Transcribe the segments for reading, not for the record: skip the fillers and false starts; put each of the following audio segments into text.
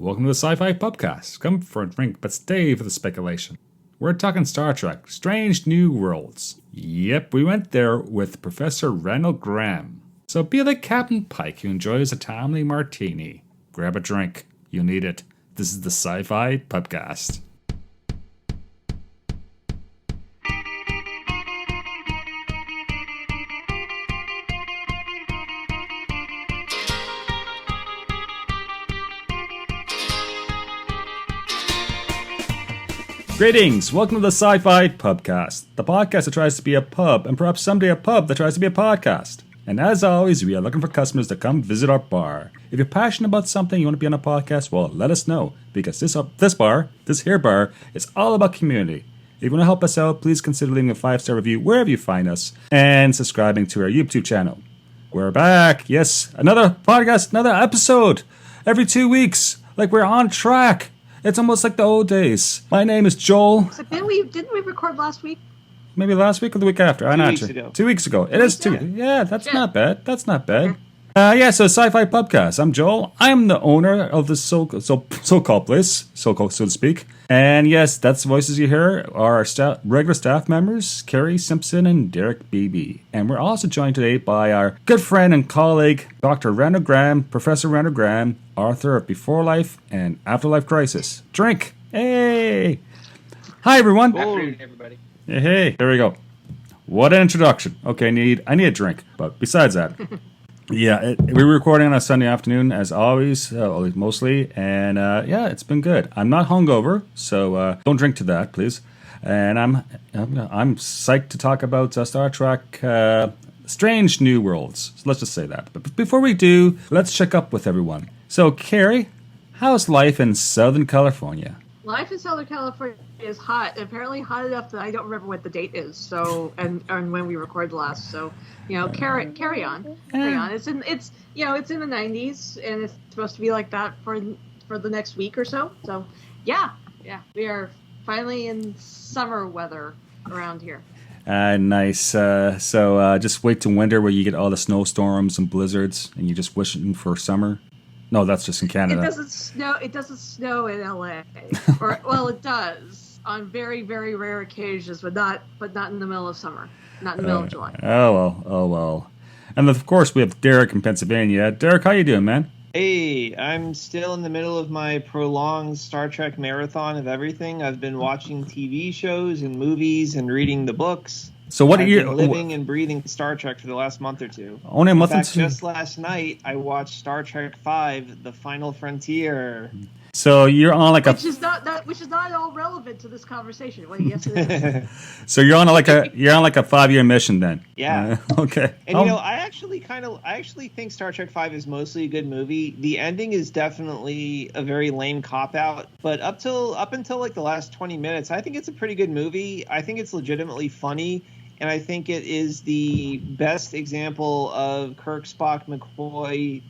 welcome to the SciFi Pubcast. Come for a drink, but stay for the speculation. We're talking Star Trek, Strange New Worlds. Yep, we went there with Professor Randal Graham. So be like Captain Pike, who enjoys a timely martini. Grab a drink. You'll need it. This is the SciFi Pubcast. Greetings, welcome to the SciFi Pubcast, the podcast that tries to be a pub, and perhaps someday a pub that tries to be a podcast. And as always, we are looking for customers to come visit our bar. If you're passionate about something, you want to be on a podcast, well, let us know, because this bar, is all about community. If you want to help us out, please consider leaving a 5-star review wherever you find us, and subscribing to our YouTube channel. We're back, yes, another podcast, another episode, every 2 weeks, like we're on track. It's almost like the old days. My name is Joel. So didn't we record last week? Maybe last week or the week after. I'm not sure. 2 weeks ago. It is 2 weeks. Yeah, that's not bad. That's not bad. So SciFi Pubcast. I'm Joel. I'm the owner of the so-called place, so to speak. And yes, that's the voices you hear are our regular staff members, Carrie Simpson and Derek Beebe. And we're also joined today by our good friend and colleague, Dr. Randal Graham, Professor Randal Graham, author of Before Life and Afterlife Crisis. Drink! Hey! Hi, everyone. Good afternoon, everybody. Hey, there we go. What an introduction. Okay, I need a drink. But besides that, we're recording on a Sunday afternoon, as always, mostly. And it's been good. I'm not hungover, so don't drink to that, please. And I'm psyched to talk about Star Trek Strange New Worlds. So let's just say that. But before we do, let's check up with everyone. So, Carrie, how's life in Southern California? Life in Southern California is hot. Apparently hot enough that I don't remember what the date is. So and when we recorded last. So carry on. Carry on. It's in the 90s and it's supposed to be like that for the next week or so. So yeah, we are finally in summer weather around here. Nice. So just wait till winter where you get all the snowstorms and blizzards, and you're just wishing for summer. No, that's just in Canada. It doesn't snow in LA. Or well, it does on very, very rare occasions, but not in the middle of summer. Not in the middle of July. Oh well. And of course we have Derek in Pennsylvania. Derek, how you doing, man? Hey, I'm still in the middle of my prolonged Star Trek marathon of everything. I've been watching TV shows and movies and reading the books. So what I've are you been living and breathing Star Trek for the last month or two? Only a month in fact, just last night I watched Star Trek V: The Final Frontier. So you're on like which is not at all relevant to this conversation. Well, yes, it is. So you're on like a 5-year mission then. Yeah. Okay. And I actually think Star Trek V is mostly a good movie. The ending is definitely a very lame cop out, but up until like the last 20 minutes, I think it's a pretty good movie. I think it's legitimately funny. And I think it is the best example of Kirk, Spock, McCoy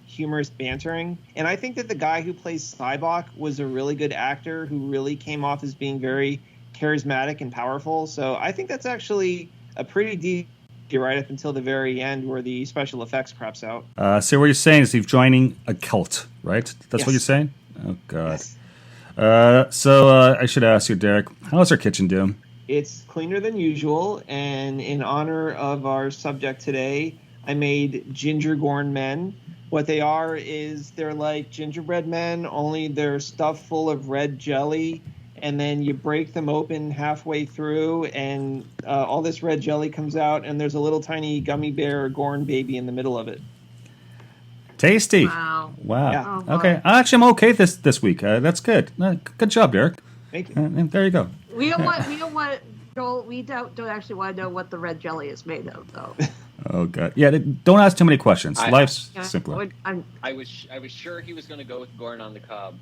humorous bantering. And I think that the guy who plays Sybok was a really good actor who really came off as being very charismatic and powerful. So I think that's actually a pretty deep right up until the very end where the special effects craps out. So what you're saying is you're joining a cult, right? That's yes. what you're saying? Oh, God. Yes. So I should ask you, Derek, how's our kitchen doing? It's cleaner than usual, and in honor of our subject today, I made gingergorn men. What they are is they're like gingerbread men, only they're stuffed full of red jelly, and then you break them open halfway through, and all this red jelly comes out, and there's a little tiny gummy bear gorn baby in the middle of it. Tasty. Wow. Yeah. Oh, Okay. Actually, I'm okay this week. That's good. Good job, Derek. Thank you. And there you go. We don't actually want to know what the red jelly is made of, though. Oh, God. Yeah, don't ask too many questions. Life's Yeah, simpler. I was sure he was going to go with Gorn on the Cob.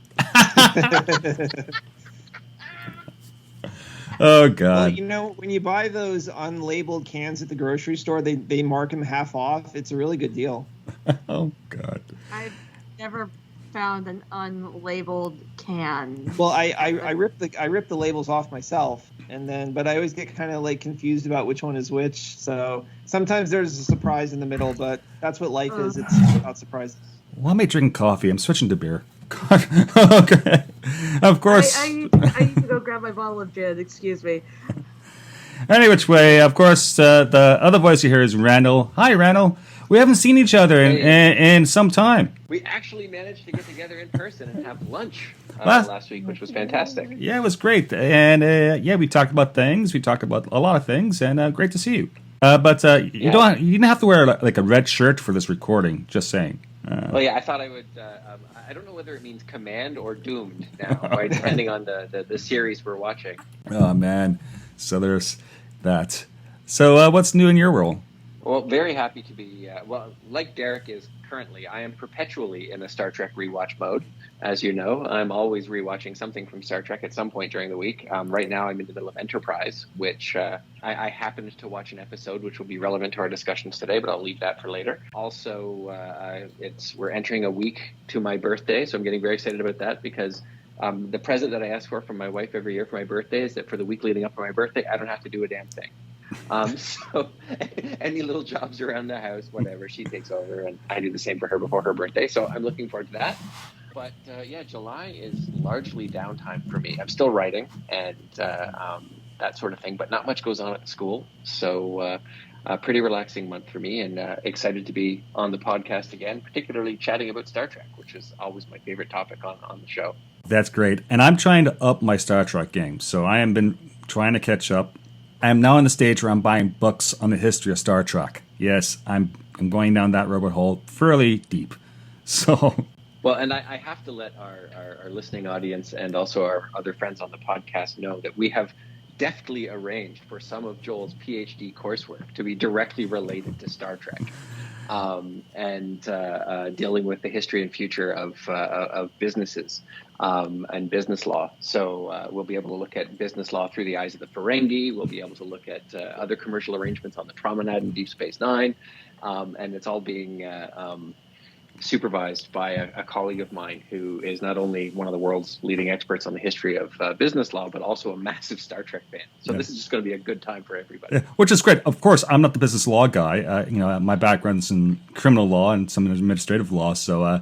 Oh, God. Well, when you buy those unlabeled cans at the grocery store, they mark them half off. It's a really good deal. Oh, God. I've never found an unlabeled can. Well, I rip the labels off myself, but I always get kind of like confused about which one is which. So sometimes there's a surprise in the middle, but that's what life is. It's about surprises. Well, I may drink coffee. I'm switching to beer. Okay. Of course. I need to go grab my bottle of gin. Excuse me. Any which way, of course, the other voice you hear is Randall. Hi, Randall. We haven't seen each other in some time. We actually managed to get together in person and have lunch Well, last week, which was fantastic. Yeah, it was great. And we talked about things. We talked about a lot of things, and great to see you. But you didn't have to wear like a red shirt for this recording. Just saying. Well, yeah, I thought I would. I don't know whether it means command or doomed now, right, depending on the series we're watching. Oh man, so there's that. So what's new in your world? Well, very happy to be. Like Derek is currently, I am perpetually in a Star Trek rewatch mode. As you know, I'm always rewatching something from Star Trek at some point during the week. Right now, I'm in the middle of Enterprise, which I happened to watch an episode, which will be relevant to our discussions today, but I'll leave that for later. Also, we're entering a week to my birthday, so I'm getting very excited about that because the present that I ask for from my wife every year for my birthday is that for the week leading up to my birthday, I don't have to do a damn thing. So any little jobs around the house, whatever, she takes over, and I do the same for her before her birthday. So I'm looking forward to that. But July is largely downtime for me. I'm still writing and that sort of thing, but not much goes on at the school. So a pretty relaxing month for me, and excited to be on the podcast again, particularly chatting about Star Trek, which is always my favorite topic on the show. That's great. And I'm trying to up my Star Trek game. So I have been trying to catch up. I am now in the stage where I'm buying books on the history of Star Trek. Yes, I'm going down that rabbit hole fairly deep. So, well, and I have to let our listening audience and also our other friends on the podcast know that we have deftly arranged for some of Joel's PhD coursework to be directly related to Star Trek, and dealing with the history and future of businesses and business law. So we'll be able to look at business law through the eyes of the Ferengi. We'll be able to look at other commercial arrangements on the Promenade and Deep Space Nine, and it's all being supervised by a colleague of mine who is not only one of the world's leading experts on the history of business law, but also a massive Star Trek fan. So This is just going to be a good time for everybody. Yeah, which is great. Of course, I'm not the business law guy. My background's in criminal law and some administrative law. So,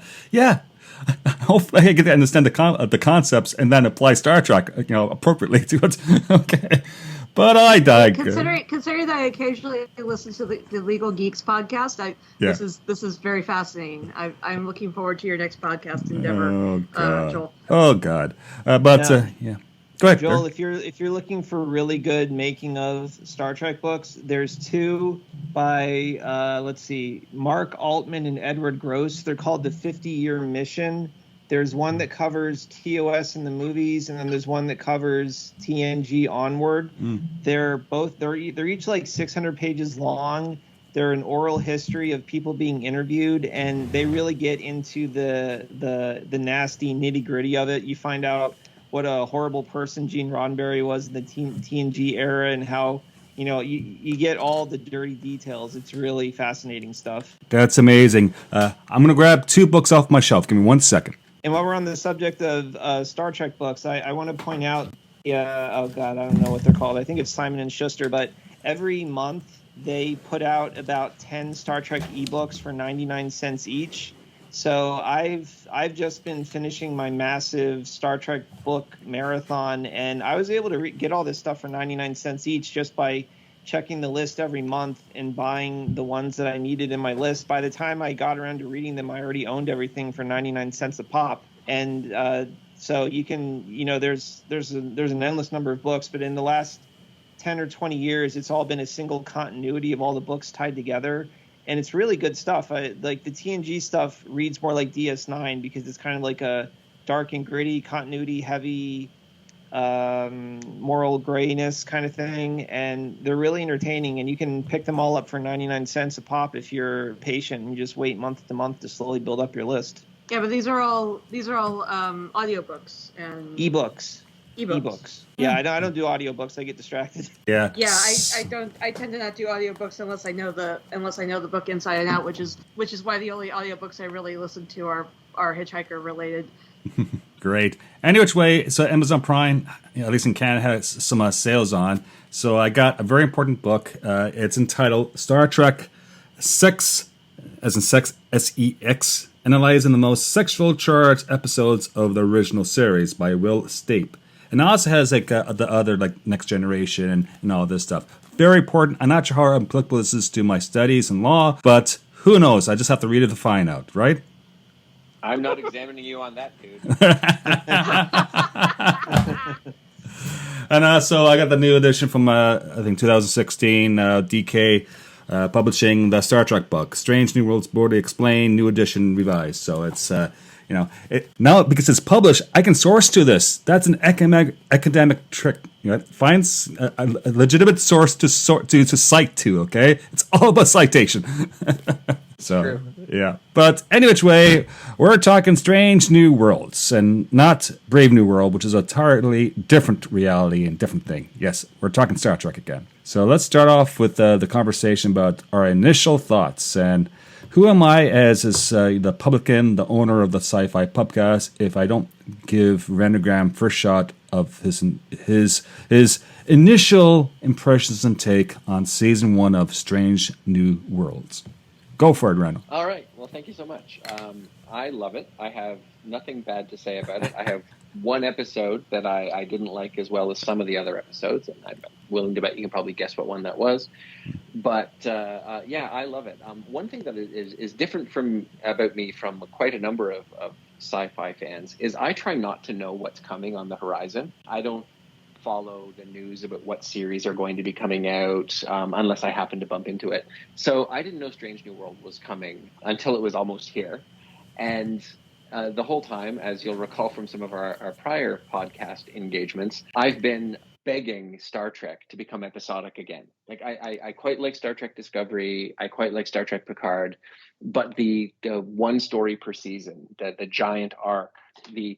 hopefully I get to understand the concepts and then apply Star Trek, appropriately to it. Okay. But I digress. Considering that I occasionally listen to the Legal Geeks podcast, this is very fascinating. I'm looking forward to your next podcast endeavor, Joel. Oh God! Go ahead, Joel. If you're looking for really good making of Star Trek books, there's two by Mark Altman and Edward Gross. They're called The 50-Year Mission. There's one that covers TOS in the movies, and then there's one that covers TNG Onward. They're each like 600 pages long. They're an oral history of people being interviewed, and they really get into the nasty nitty gritty of it. You find out what a horrible person Gene Roddenberry was in the TNG era, and how you get all the dirty details. It's really fascinating stuff. That's amazing. I'm gonna grab two books off my shelf. Give me 1 second. And while we're on the subject of Star Trek books, I want to point out, I don't know what they're called. I think it's Simon & Schuster, but every month they put out about 10 Star Trek ebooks for 99 cents each. So I've just been finishing my massive Star Trek book marathon, and I was able to get all this stuff for 99 cents each just by checking the list every month and buying the ones that I needed in my list. By the time I got around to reading them, I already owned everything for 99 cents a pop. And so you can, there's an endless number of books, but in the last 10 or 20 years, it's all been a single continuity of all the books tied together. And it's really good stuff. Like the TNG stuff reads more like DS9 because it's kind of like a dark and gritty, continuity heavy, moral grayness kind of thing, and they're really entertaining, and you can pick them all up for 99 cents a pop if you're patient and you just wait month to month to slowly build up your list. Yeah, but these are all audiobooks and ebooks. Yeah, I don't do audiobooks. I get distracted. Yeah. Yeah, I don't. I tend to not do audiobooks unless I know the book inside and out, which is why the only audiobooks I really listen to are Hitchhiker related. Great. Any which way, so Amazon Prime, at least in Canada, has some sales on. So I got a very important book. It's entitled Star Trek 6 as in sex, S-E-X, analyzing the most sexual charged episodes of the original series by Will Stape. And it also has like the other like Next Generation and all this stuff. Very important. I'm not sure how applicable this is to my studies in law, but who knows? I just have to read it to find out, right? I'm not examining you on that, dude. And so I got the new edition from, I think, 2016, DK publishing the Star Trek book, Strange New Worlds, Broadly Explained, new edition, revised. So it's, now because it's published, I can source to this. That's an academic trick. It finds a legitimate source to cite to, okay? It's all about citation. So, true. Yeah. But any which way, we're talking Strange New Worlds and not Brave New World, which is a entirely different reality and different thing. Yes, we're talking Star Trek again. So let's start off with the conversation about our initial thoughts. And who am I as the publican, the owner of the SciFi Pubcast, if I don't give Randal Graham first shot of his initial impressions and take on Season 1 of Strange New Worlds? Go for it, Randal. All right. Well, thank you so much. I love it. I have nothing bad to say about it. I have one episode that I didn't like as well as some of the other episodes, and I'm willing to bet you can probably guess what one that was. But yeah, I love it. One thing that is different about me from quite a number of sci-fi fans is I try not to know what's coming on the horizon. I don't follow the news about what series are going to be coming out unless I happen to bump into it. So I didn't know Strange New World was coming until it was almost here. And the whole time, as you'll recall from some of our prior podcast engagements, I've been begging Star Trek to become episodic again. Like I quite like Star Trek Discovery. I quite like Star Trek Picard. But the one story per season, the giant arc, the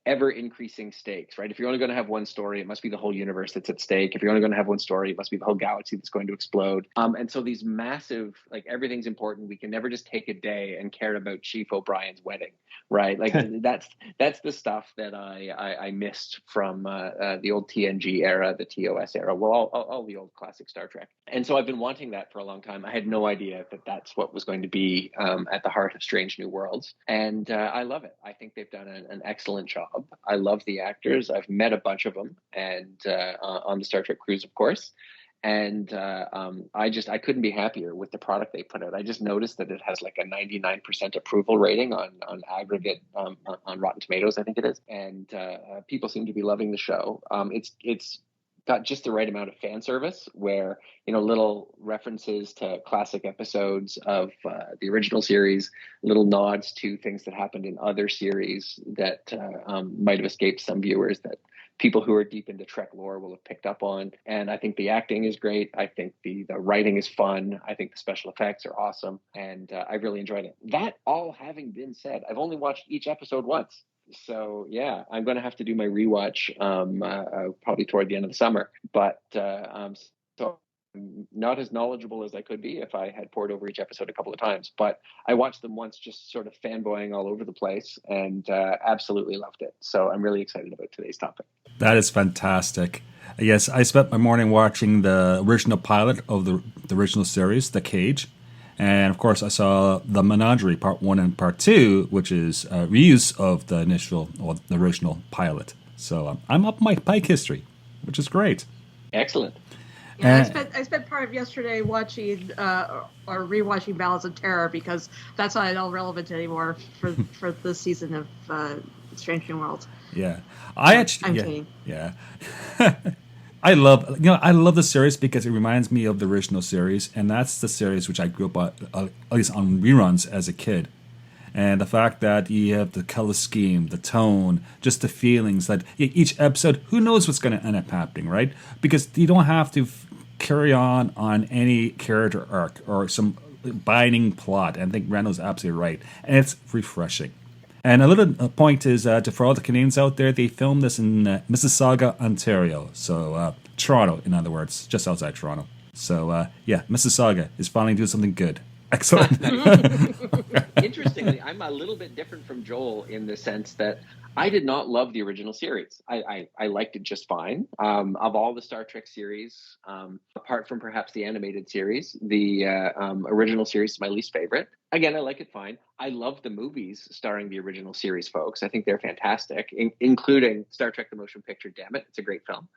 ever-increasing stakes, right? If you're only going to have one story, it must be the whole universe that's at stake. If you're only going to have one story, it must be the whole galaxy that's going to explode. And so these massive, like, everything's important. We can never just take a day and care about Chief O'Brien's wedding, right? Like that's the stuff that I missed from the old TNG era, the TOS era, well, all the old classic Star Trek. And so I've been wanting that for a long time. I had no idea that that's what was going to be at the heart of Strange New Worlds. And I love it. I think they've done an excellent job. I love the actors. I've met a bunch of them, and on the Star Trek cruise, of course. And I couldn't be happier with the product they put out. I just noticed that it has like a 99% approval rating on aggregate on Rotten Tomatoes, I think it is. And people seem to be loving the show. It's got just the right amount of fan service where, little references to classic episodes of the original series, little nods to things that happened in other series that might have escaped some viewers that people who are deep into Trek lore will have picked up on. And I think the acting is great. I think the writing is fun. I think the special effects are awesome. And I really enjoyed it. That all having been said, I've only watched each episode once. So yeah, I'm going to have to do my rewatch probably toward the end of the summer. But so I'm not as knowledgeable as I could be if I had poured over each episode a couple of times. But I watched them once, just sort of fanboying all over the place, and absolutely loved it. So I'm really excited about today's topic. That is fantastic. Yes, I spent my morning watching the original pilot of the original series, The Cage. And, of course, I saw The Menagerie, Part 1 and Part 2, which is a reuse of the original pilot. So I'm up my Pike history, which is great. Excellent. Yeah, I spent part of yesterday watching or rewatching Ballads of Terror because that's not at all relevant anymore for this season of Strange New Worlds. Yeah. I'm kidding. Yeah. I love the series because it reminds me of the original series, and that's the series which I grew up at least on reruns as a kid. And the fact that you have the color scheme, the tone, just the feelings that each episode, who knows what's going to end up happening, right? Because you don't have to carry on any character arc or some binding plot. And I think Randall's absolutely right, and it's refreshing. And a little point is, for all the Canadians out there, they filmed this in Mississauga, Ontario. So, Toronto, in other words, just outside Toronto. So, yeah, Mississauga is finally doing something good. Excellent. Interestingly, I'm a little bit different from Joel in the sense that I did not love the original series. I liked it just fine. Of all the Star Trek series, apart from perhaps the animated series, the original series is my least favorite. Again, I like it fine. I love the movies starring the original series folks. I think they're fantastic, including Star Trek: The Motion Picture. Damn it, it's a great film.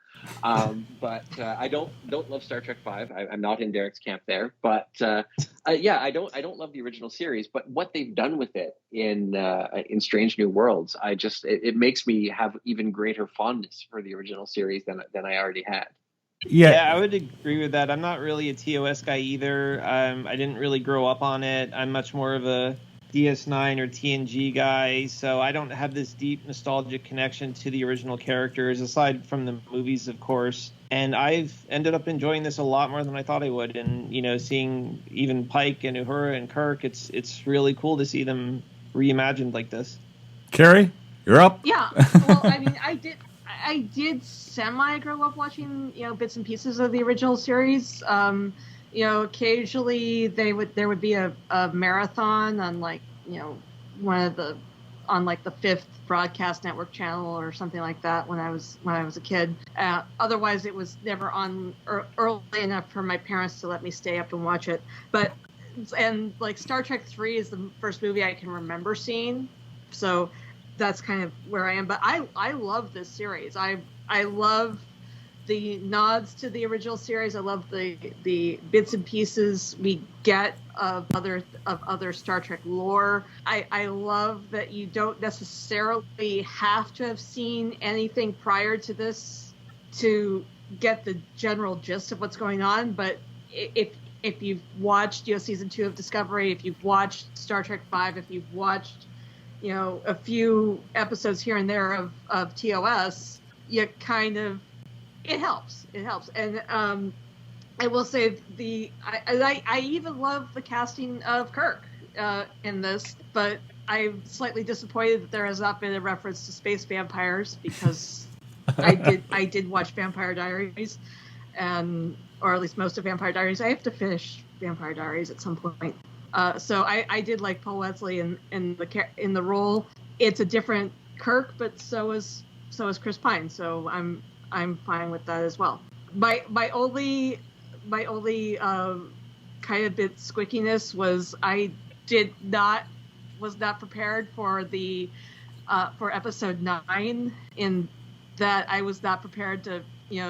But I don't love Star Trek V. I'm not in Derek's camp there. But yeah, I don't love the original series. But what they've done with it in Strange New Worlds, it makes me have even greater fondness for the original series than I already had. Yeah, I would agree with that. I'm not really a TOS guy either. I didn't really grow up on it. I'm much more of a DS9 or TNG guy, so I don't have this deep nostalgic connection to the original characters, aside from the movies, of course. And I've ended up enjoying this a lot more than I thought I would. And, seeing even Pike and Uhura and Kirk, it's really cool to see them reimagined like this. Carrie, you're up. Yeah, well, I mean, I did semi grow up watching, bits and pieces of the original series. Occasionally there would be a marathon on the fifth broadcast network channel or something like that when I was a kid. Otherwise, it was never on early enough for my parents to let me stay up and watch it. And Star Trek 3 is the first movie I can remember seeing, so that's kind of where I am. But I love this series. I love the nods to the original series. I love the bits and pieces we get of other Star Trek lore. I love that you don't necessarily have to have seen anything prior to this to get the general gist of what's going on. But if you've watched season 2 of Discovery, if you've watched Star Trek 5, if you've watched a few episodes here and there of TOS, you kind of, it helps. And I will say I even love the casting of Kirk in this, but I'm slightly disappointed that there has not been a reference to space vampires, because I did watch Vampire Diaries, or at least most of Vampire Diaries. I have to finish Vampire Diaries at some point. So I did like Paul Wesley in the role. It's a different Kirk, but so is Chris Pine. So I'm fine with that as well. My only kind of bit squickiness was I was not prepared for the for episode 9, in that I was not prepared to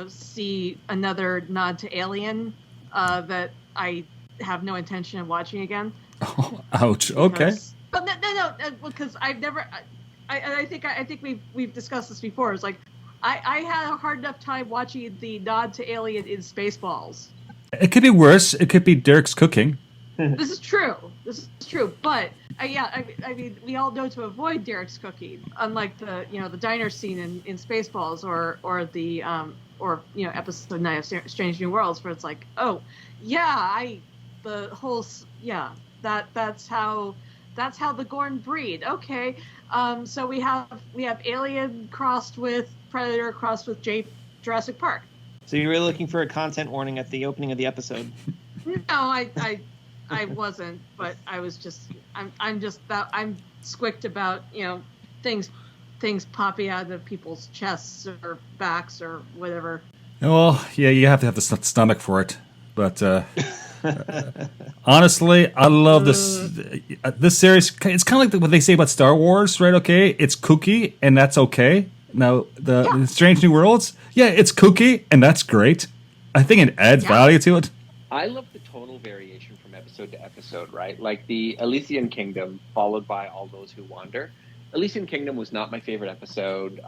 see another nod to Alien that I have no intention of watching again. Oh, ouch. Okay. But no, because I've never. I think we've discussed this before. It's like I had a hard enough time watching the nod to Alien in Spaceballs. It could be worse. It could be Derek's cooking. This is true. But I mean, we all know to avoid Derek's cooking, unlike the the diner scene in Spaceballs or the episode 9 of Strange New Worlds, where it's like, oh yeah, that's how the Gorn breed. Okay, so we have Alien crossed with Predator crossed with Jurassic Park. So you were looking for a content warning at the opening of the episode? No, I wasn't, but I was just I'm squicked about things popping out of people's chests or backs or whatever. Well, yeah, you have to have the stomach for it, but honestly, I love this series. It's kind of like what they say about Star Wars, right? Okay, it's kooky, and that's okay. Now, the Strange New Worlds, yeah, it's kooky, and that's great. I think it adds value to it. I love the tonal variation from episode to episode, right? Like the Elysian Kingdom, followed by All Those Who Wander. Elysian Kingdom was not my favorite episode.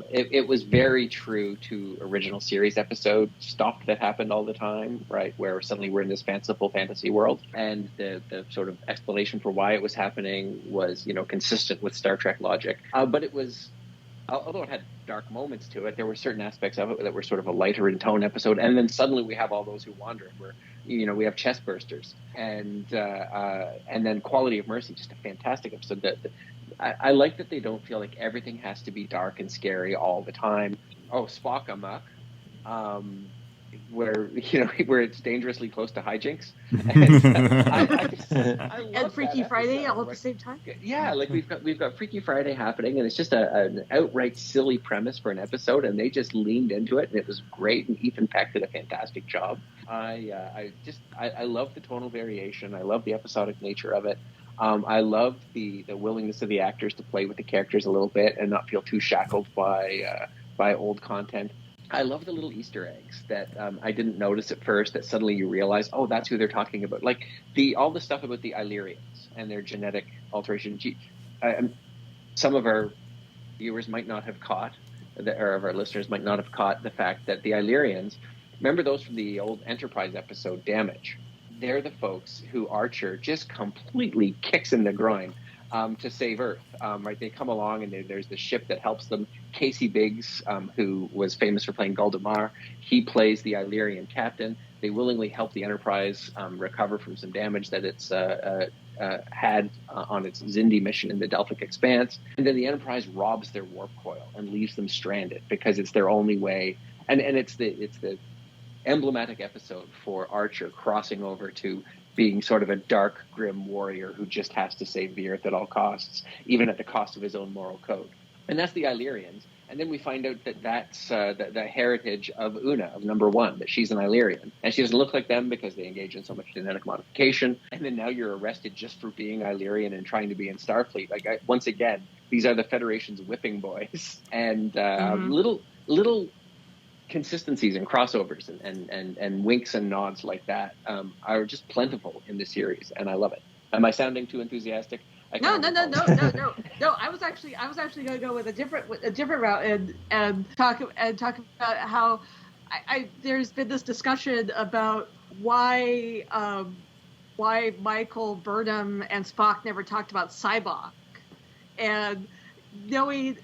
It was very true to original series episode stuff that happened all the time, right? Where suddenly we're in this fanciful fantasy world, and the sort of explanation for why it was happening was, consistent with Star Trek logic. But it was, although it had dark moments to it, there were certain aspects of it that were sort of a lighter in tone episode. And then suddenly we have All Those Who Wander, where we have chest bursters, and then Quality of Mercy, just a fantastic episode. I like that they don't feel like everything has to be dark and scary all the time. Oh, Spock Amok, where it's dangerously close to hijinks, and Freaky Friday all at the same time. Yeah, like we've got Freaky Friday happening, and it's just an outright silly premise for an episode, and they just leaned into it, and it was great. And Ethan Peck did a fantastic job. I love the tonal variation. I love the episodic nature of it. I love the willingness of the actors to play with the characters a little bit and not feel too shackled by old content. I love the little Easter eggs that I didn't notice at first that suddenly you realize, oh, that's who they're talking about. Like all the stuff about the Illyrians and their genetic alteration. Some of our viewers might not have caught, or of our listeners might not have caught the fact that the Illyrians, remember those from the old Enterprise episode, Damage? They're the folks who Archer just completely kicks in the groin to save Earth. Right? They come along and there's the ship that helps them. Casey Biggs, who was famous for playing Galdemar, he plays the Illyrian captain. They willingly help the Enterprise recover from some damage that it's had on its Xindi mission in the Delphic Expanse. And then the Enterprise robs their warp coil and leaves them stranded because it's their only way. And it's the emblematic episode for Archer crossing over to being sort of a dark, grim warrior who just has to save the Earth at all costs, even at the cost of his own moral code. And that's the Illyrians. And then we find out that that's the heritage of Una, of number one, that she's an Illyrian. And she doesn't look like them because they engage in so much genetic modification. And then now you're arrested just for being Illyrian and trying to be in Starfleet. Once again, these are the Federation's whipping boys. And little consistencies and crossovers and winks and nods like that are just plentiful in the series, and I love it. Am I sounding too enthusiastic? No. I was actually going to go with a different route and talk about how there's been this discussion about why Michael Burnham and Spock never talked about Sybok, and knowing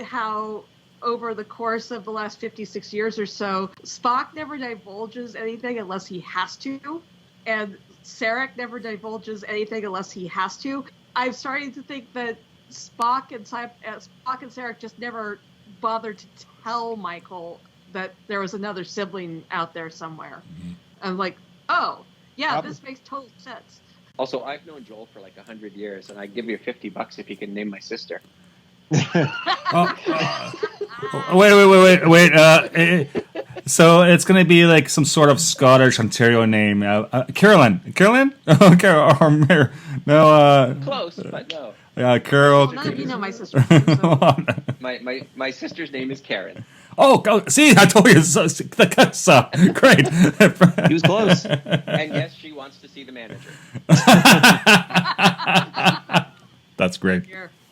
how over the course of the last 56 years or so, Spock never divulges anything unless he has to, and Sarek never divulges anything unless he has to. I'm starting to think that Spock and Sarek just never bothered to tell Michael that there was another sibling out there somewhere. Mm-hmm. I'm like, oh, yeah, this makes total sense. Also, I've known Joel for like 100 years, and I'd give you $50 if you can name my sister. Wait. So it's going to be like some sort of Scottish Ontario name. Carolyn? No. Close, but no. Yeah, Carol. Well, none of you know my sister. So. my sister's name is Karen. Oh, see, I told you. That's great. He was close. And yes, she wants to see the manager. That's great.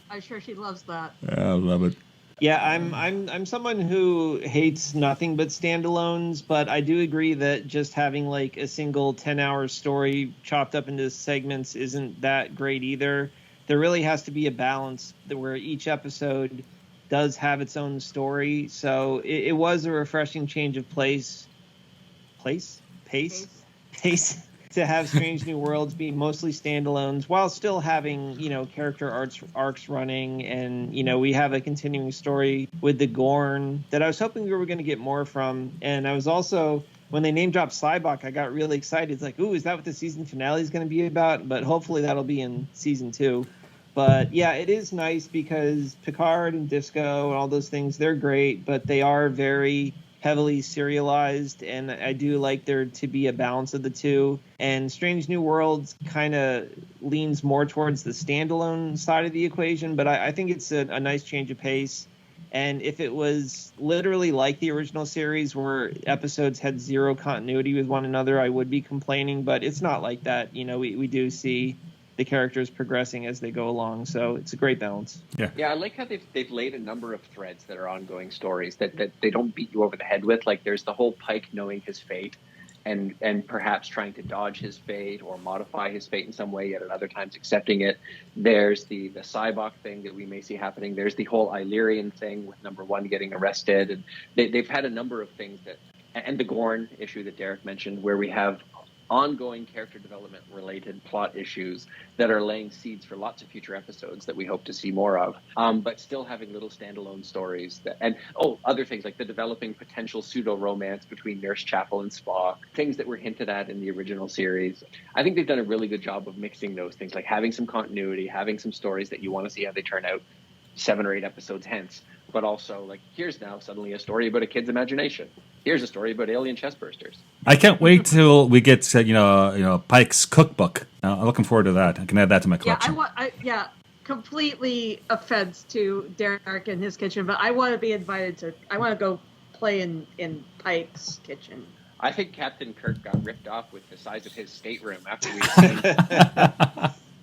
I'm sure she loves that. Yeah, I love it. Yeah, I'm someone who hates nothing but standalones, but I do agree that just having like a single 10-hour story chopped up into segments isn't that great either. There really has to be a balance where each episode does have its own story. So it was a refreshing change of pace to have Strange New Worlds be mostly standalones while still having, character arcs running. And, we have a continuing story with the Gorn that I was hoping we were going to get more from. And I was also, when they name dropped Sybok, I got really excited. It's like, ooh, is that what the season finale is going to be about? But hopefully that'll be in season 2. But yeah, it is nice because Picard and Disco and all those things, they're great, but they are very heavily serialized, and I do like there to be a balance of the two. And Strange New Worlds kind of leans more towards the standalone side of the equation, but I think it's a nice change of pace. And if it was literally like the original series where episodes had zero continuity with one another, I would be complaining, but it's not like that. We do see the characters progressing as they go along, so it's a great balance. Yeah, I like how they've laid a number of threads that are ongoing stories that they don't beat you over the head with. Like there's the whole Pike knowing his fate and perhaps trying to dodge his fate or modify his fate in some way, yet at other times accepting it. There's the Sybok thing that we may see happening. There's the whole Illyrian thing with number one getting arrested, and they've had a number of things and the Gorn issue that Derek mentioned, where we have ongoing character development related plot issues that are laying seeds for lots of future episodes that we hope to see more of, but still having little standalone stories other things like the developing potential pseudo romance between Nurse Chapel and Spock, things that were hinted at in the original series. I think they've done a really good job of mixing those things, like having some continuity, having some stories that you want to see how they turn out, 7 or 8 episodes hence, but also like here's now suddenly a story about a kid's imagination. Here's a story about alien chestbursters. I can't wait till we get to, Pike's cookbook. I'm looking forward to that. I can add that to my collection. Completely offense to Derek and his kitchen, but I want to be invited to. I want to go play in Pike's kitchen. I think Captain Kirk got ripped off with the size of his stateroom after we seen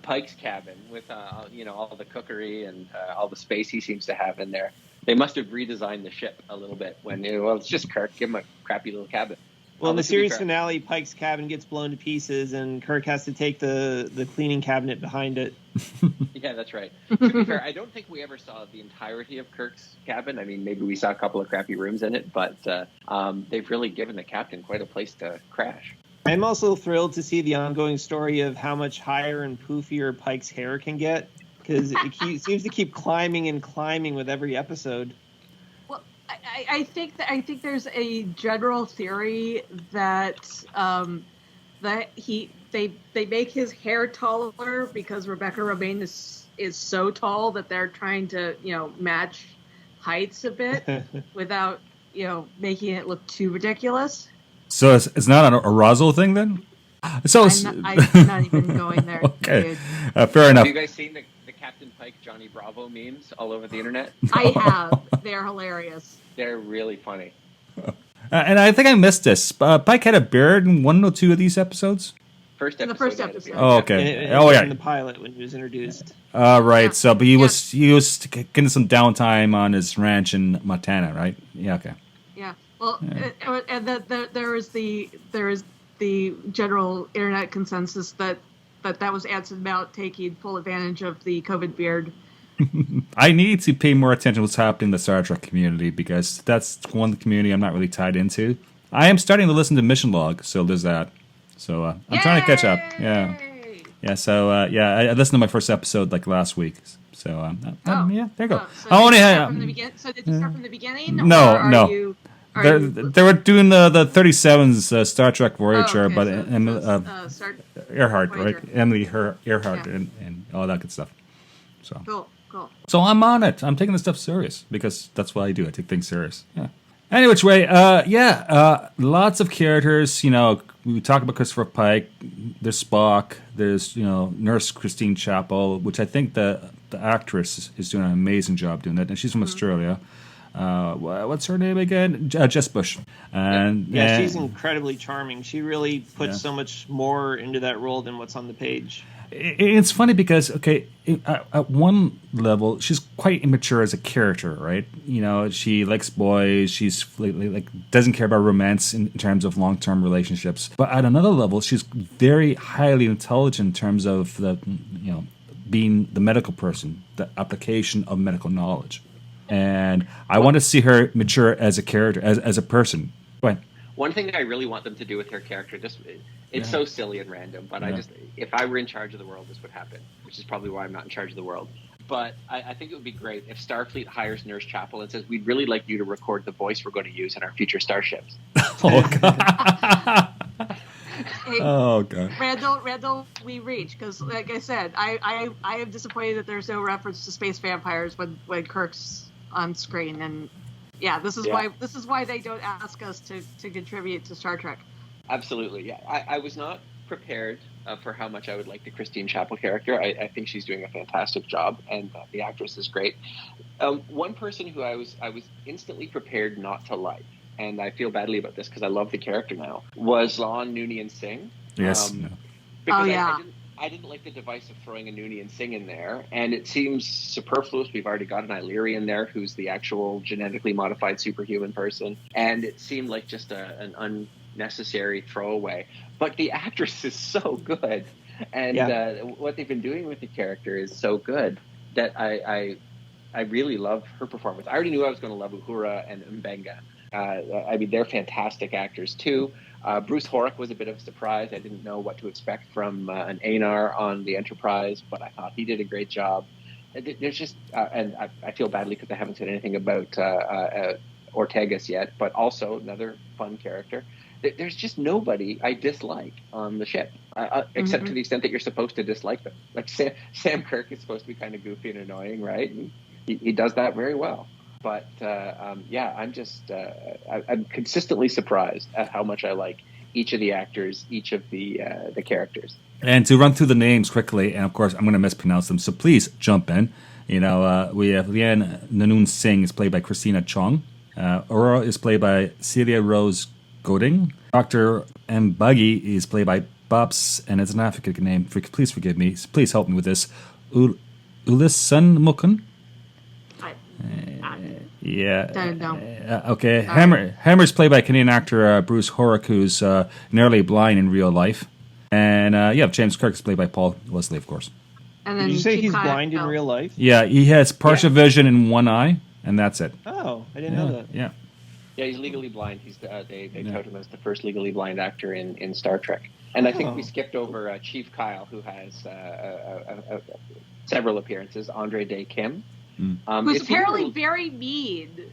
Pike's cabin with all the cookery and all the space he seems to have in there. They must have redesigned the ship a little bit when it's just Kirk. Give him a crappy little cabin. Well, in the series finale, Pike's cabin gets blown to pieces, and Kirk has to take the cleaning cabinet behind it. Yeah, that's right. To be fair, I don't think we ever saw the entirety of Kirk's cabin. I mean, maybe we saw a couple of crappy rooms in it, but they've really given the captain quite a place to crash. I'm also thrilled to see the ongoing story of how much higher and poofier Pike's hair can get, because it seems to keep climbing and climbing with every episode. I think there's a general theory that they make his hair taller because Rebecca Romaine is so tall that they're trying to match heights a bit without making it look too ridiculous. So it's not an arousal thing then? So I'm not even going there. Okay, fair enough. Have you guys seen the Captain Pike Johnny Bravo memes all over the internet? I have. They're hilarious. They're really funny. And I think I missed this. Pike had a beard in 1 or 2 of these episodes? In the first episode. Oh, okay. In the pilot when he was introduced. Right. Yeah. So, but he was getting some downtime on his ranch in Montana, right? Yeah. Okay. Yeah. Well, and there is the general internet consensus that was Anson Mount taking full advantage of the COVID beard. I need to pay more attention to what's happening in the Star Trek community, because that's one community I'm not really tied into. I am starting to listen to Mission Log, so there's that. So I'm trying to catch up. Yeah. Yeah. So I listened to my first episode like last week. So yeah, there you go. So did you start from the beginning? No. They were doing the 37's Star Trek Voyager, but Earhart, right? Emily Earhart and all that good stuff. So cool. So I'm on it. I'm taking this stuff serious because that's what I do. I take things serious. Yeah. Any which way, lots of characters. We talk about Christopher Pike. There's Spock. There's Nurse Christine Chapel, which I think the actress is doing an amazing job doing that, and she's from Australia. What's her name again? Jess Bush. And she's incredibly charming. She really puts so much more into that role than what's on the page. It's funny because, at one level, she's quite immature as a character, right? She likes boys. She's like doesn't care about romance in terms of long-term relationships. But at another level, she's very highly intelligent in terms of being the medical person, the application of medical knowledge. And I want to see her mature as a character, as a person. Go ahead. One thing I really want them to do with her character, it's so silly and random, but if I were in charge of the world, this would happen, which is probably why I'm not in charge of the world. But I think it would be great if Starfleet hires Nurse Chapel and says, we'd really like you to record the voice we're going to use in our future starships. Oh, God. Hey, oh, God. Randall, we reach, because like I said, I am disappointed that there's no reference to space vampires when Kirk's on screen, and this is why they don't ask us to contribute to Star Trek. Absolutely, yeah. I was not prepared for how much I would like the Christine Chapel character. I think she's doing a fantastic job, and the actress is great. One person who I was instantly prepared not to like, and I feel badly about this because I love the character now, was Lon Noonien Singh. Yes. Because I didn't like the device of throwing a Noonien Singh in there, and it seems superfluous. We've already got an Illyrian there who's the actual genetically modified superhuman person, and it seemed like just an unnecessary throwaway. But the actress is so good, and what they've been doing with the character is so good that I really love her performance. I already knew I was going to love Uhura and Mbenga. They're fantastic actors too. Bruce Horrick was a bit of a surprise. I didn't know what to expect from an Anar on the Enterprise, but I thought he did a great job. There's just, and I feel badly because I haven't said anything about Ortegas yet, but also another fun character. There's just nobody I dislike on the ship, except to the extent that you're supposed to dislike them. Like Sam Kirk is supposed to be kind of goofy and annoying, right? And he does that very well. But I'm just I'm consistently surprised at how much I like each of the actors, each of the characters. And to run through the names quickly, and of course I'm going to mispronounce them, so please jump in. We have Lian Nanoon Singh is played by Christina Chong. Aurora is played by Celia Rose Goding. Dr. Mbagi is played by Babs, and it's an African name. Please forgive me. Please help me with this. Ulisan Mukun. Don't know. Okay. Hammer's played by Canadian actor Bruce Horrock, who's nearly blind in real life. And James Kirk is played by Paul Wesley, of course. And then Did you say Chief he's Kyle- blind in real life? Yeah, he has partial vision in one eye, and that's it. Oh, I didn't know that. Yeah. Yeah, he's legally blind. He's they tout him as the first legally blind actor in Star Trek. And I think we skipped over Chief Kyle, who has several appearances. Andre Day Kim, who's apparently very mean,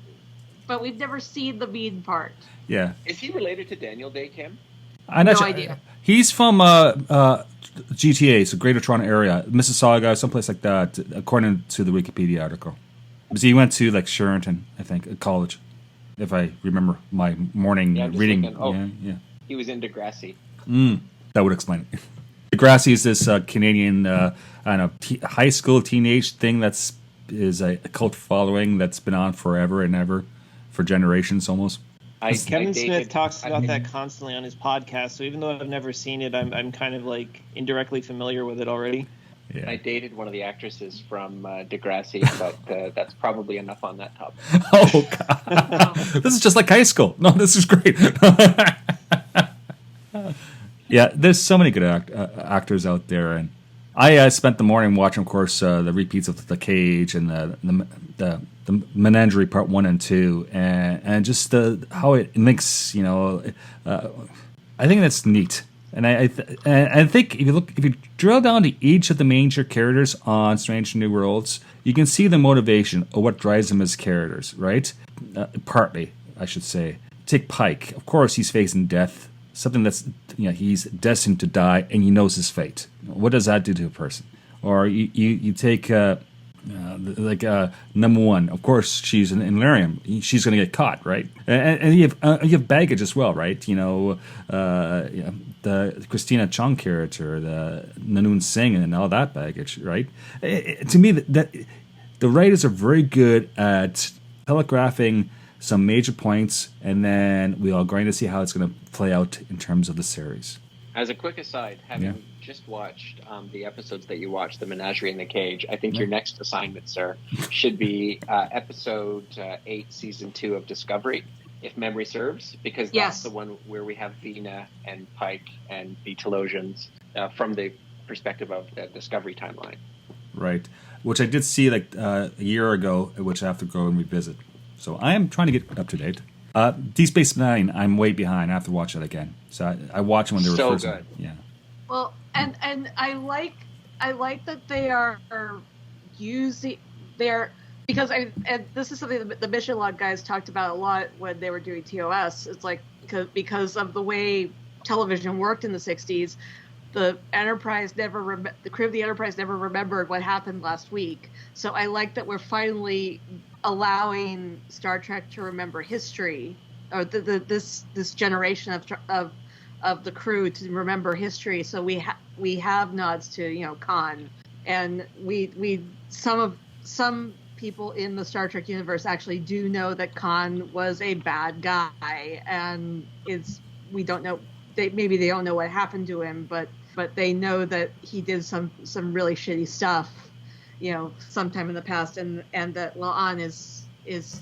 but we've never seen the mean part. Yeah. Is he related to Daniel Day Kim? No idea. He's from GTA, so Greater Toronto Area, Mississauga, someplace like that, according to the Wikipedia article. Because he went to like Sheraton, I think, college, if I remember my morning reading. Thinking, he was in Degrassi. That would explain it. Degrassi is this Canadian, high school teenage thing is a cult following that's been on forever and ever, for generations almost. Kevin Smith talks about that constantly on his podcast, so even though I've never seen it, I'm kind of like indirectly familiar with it already. Yeah. I dated one of the actresses from Degrassi, but that's probably enough on that topic. Oh, God. This is just like high school. No, this is great. Yeah, there's so many good actors out there, and I spent the morning watching, of course, the repeats of The Cage and the Menagerie Part 1 and 2, and just how it links. I think that's neat, and I think if you drill down to each of the major characters on Strange New Worlds, you can see the motivation of what drives them as characters, right? Partly, I should say. Take Pike. Of course, he's facing death. Something that's, he's destined to die, and he knows his fate. What does that do to a person? Or you take number one. Of course, she's an Illyrian. She's going to get caught, right? And you have baggage as well, right? The Christina Chong character, the Nanoon Singh, and all that baggage, right? To me, that the writers are very good at telegraphing some major points, and then we are going to see how it's going to play out in terms of the series. As a quick aside, having just watched the episodes that you watched, The Menagerie and the Cage, I think your next assignment, sir, should be episode 8, season 2 of Discovery, if memory serves, because that's the one where we have Vina and Pike and the Telosians from the perspective of the Discovery timeline. Right, which I did see like a year ago, which I have to go and revisit. So I am trying to get up to date. Deep Space Nine, I'm way behind. I have to watch it again. So I watched when they were first. So good. Yeah. Well, and I like that they are using because this is something that the Mission Log guys talked about a lot when they were doing TOS. It's like because of the way television worked in the 60s, the crew of the Enterprise never remembered what happened last week. So I like that we're finally allowing Star Trek to remember history, or this generation of the crew to remember history. So we have nods to Khan, and some people in the Star Trek universe actually do know that Khan was a bad guy, and we don't know. Maybe they don't know what happened to him, but they know that he did some really shitty stuff, sometime in the past, and that La'an is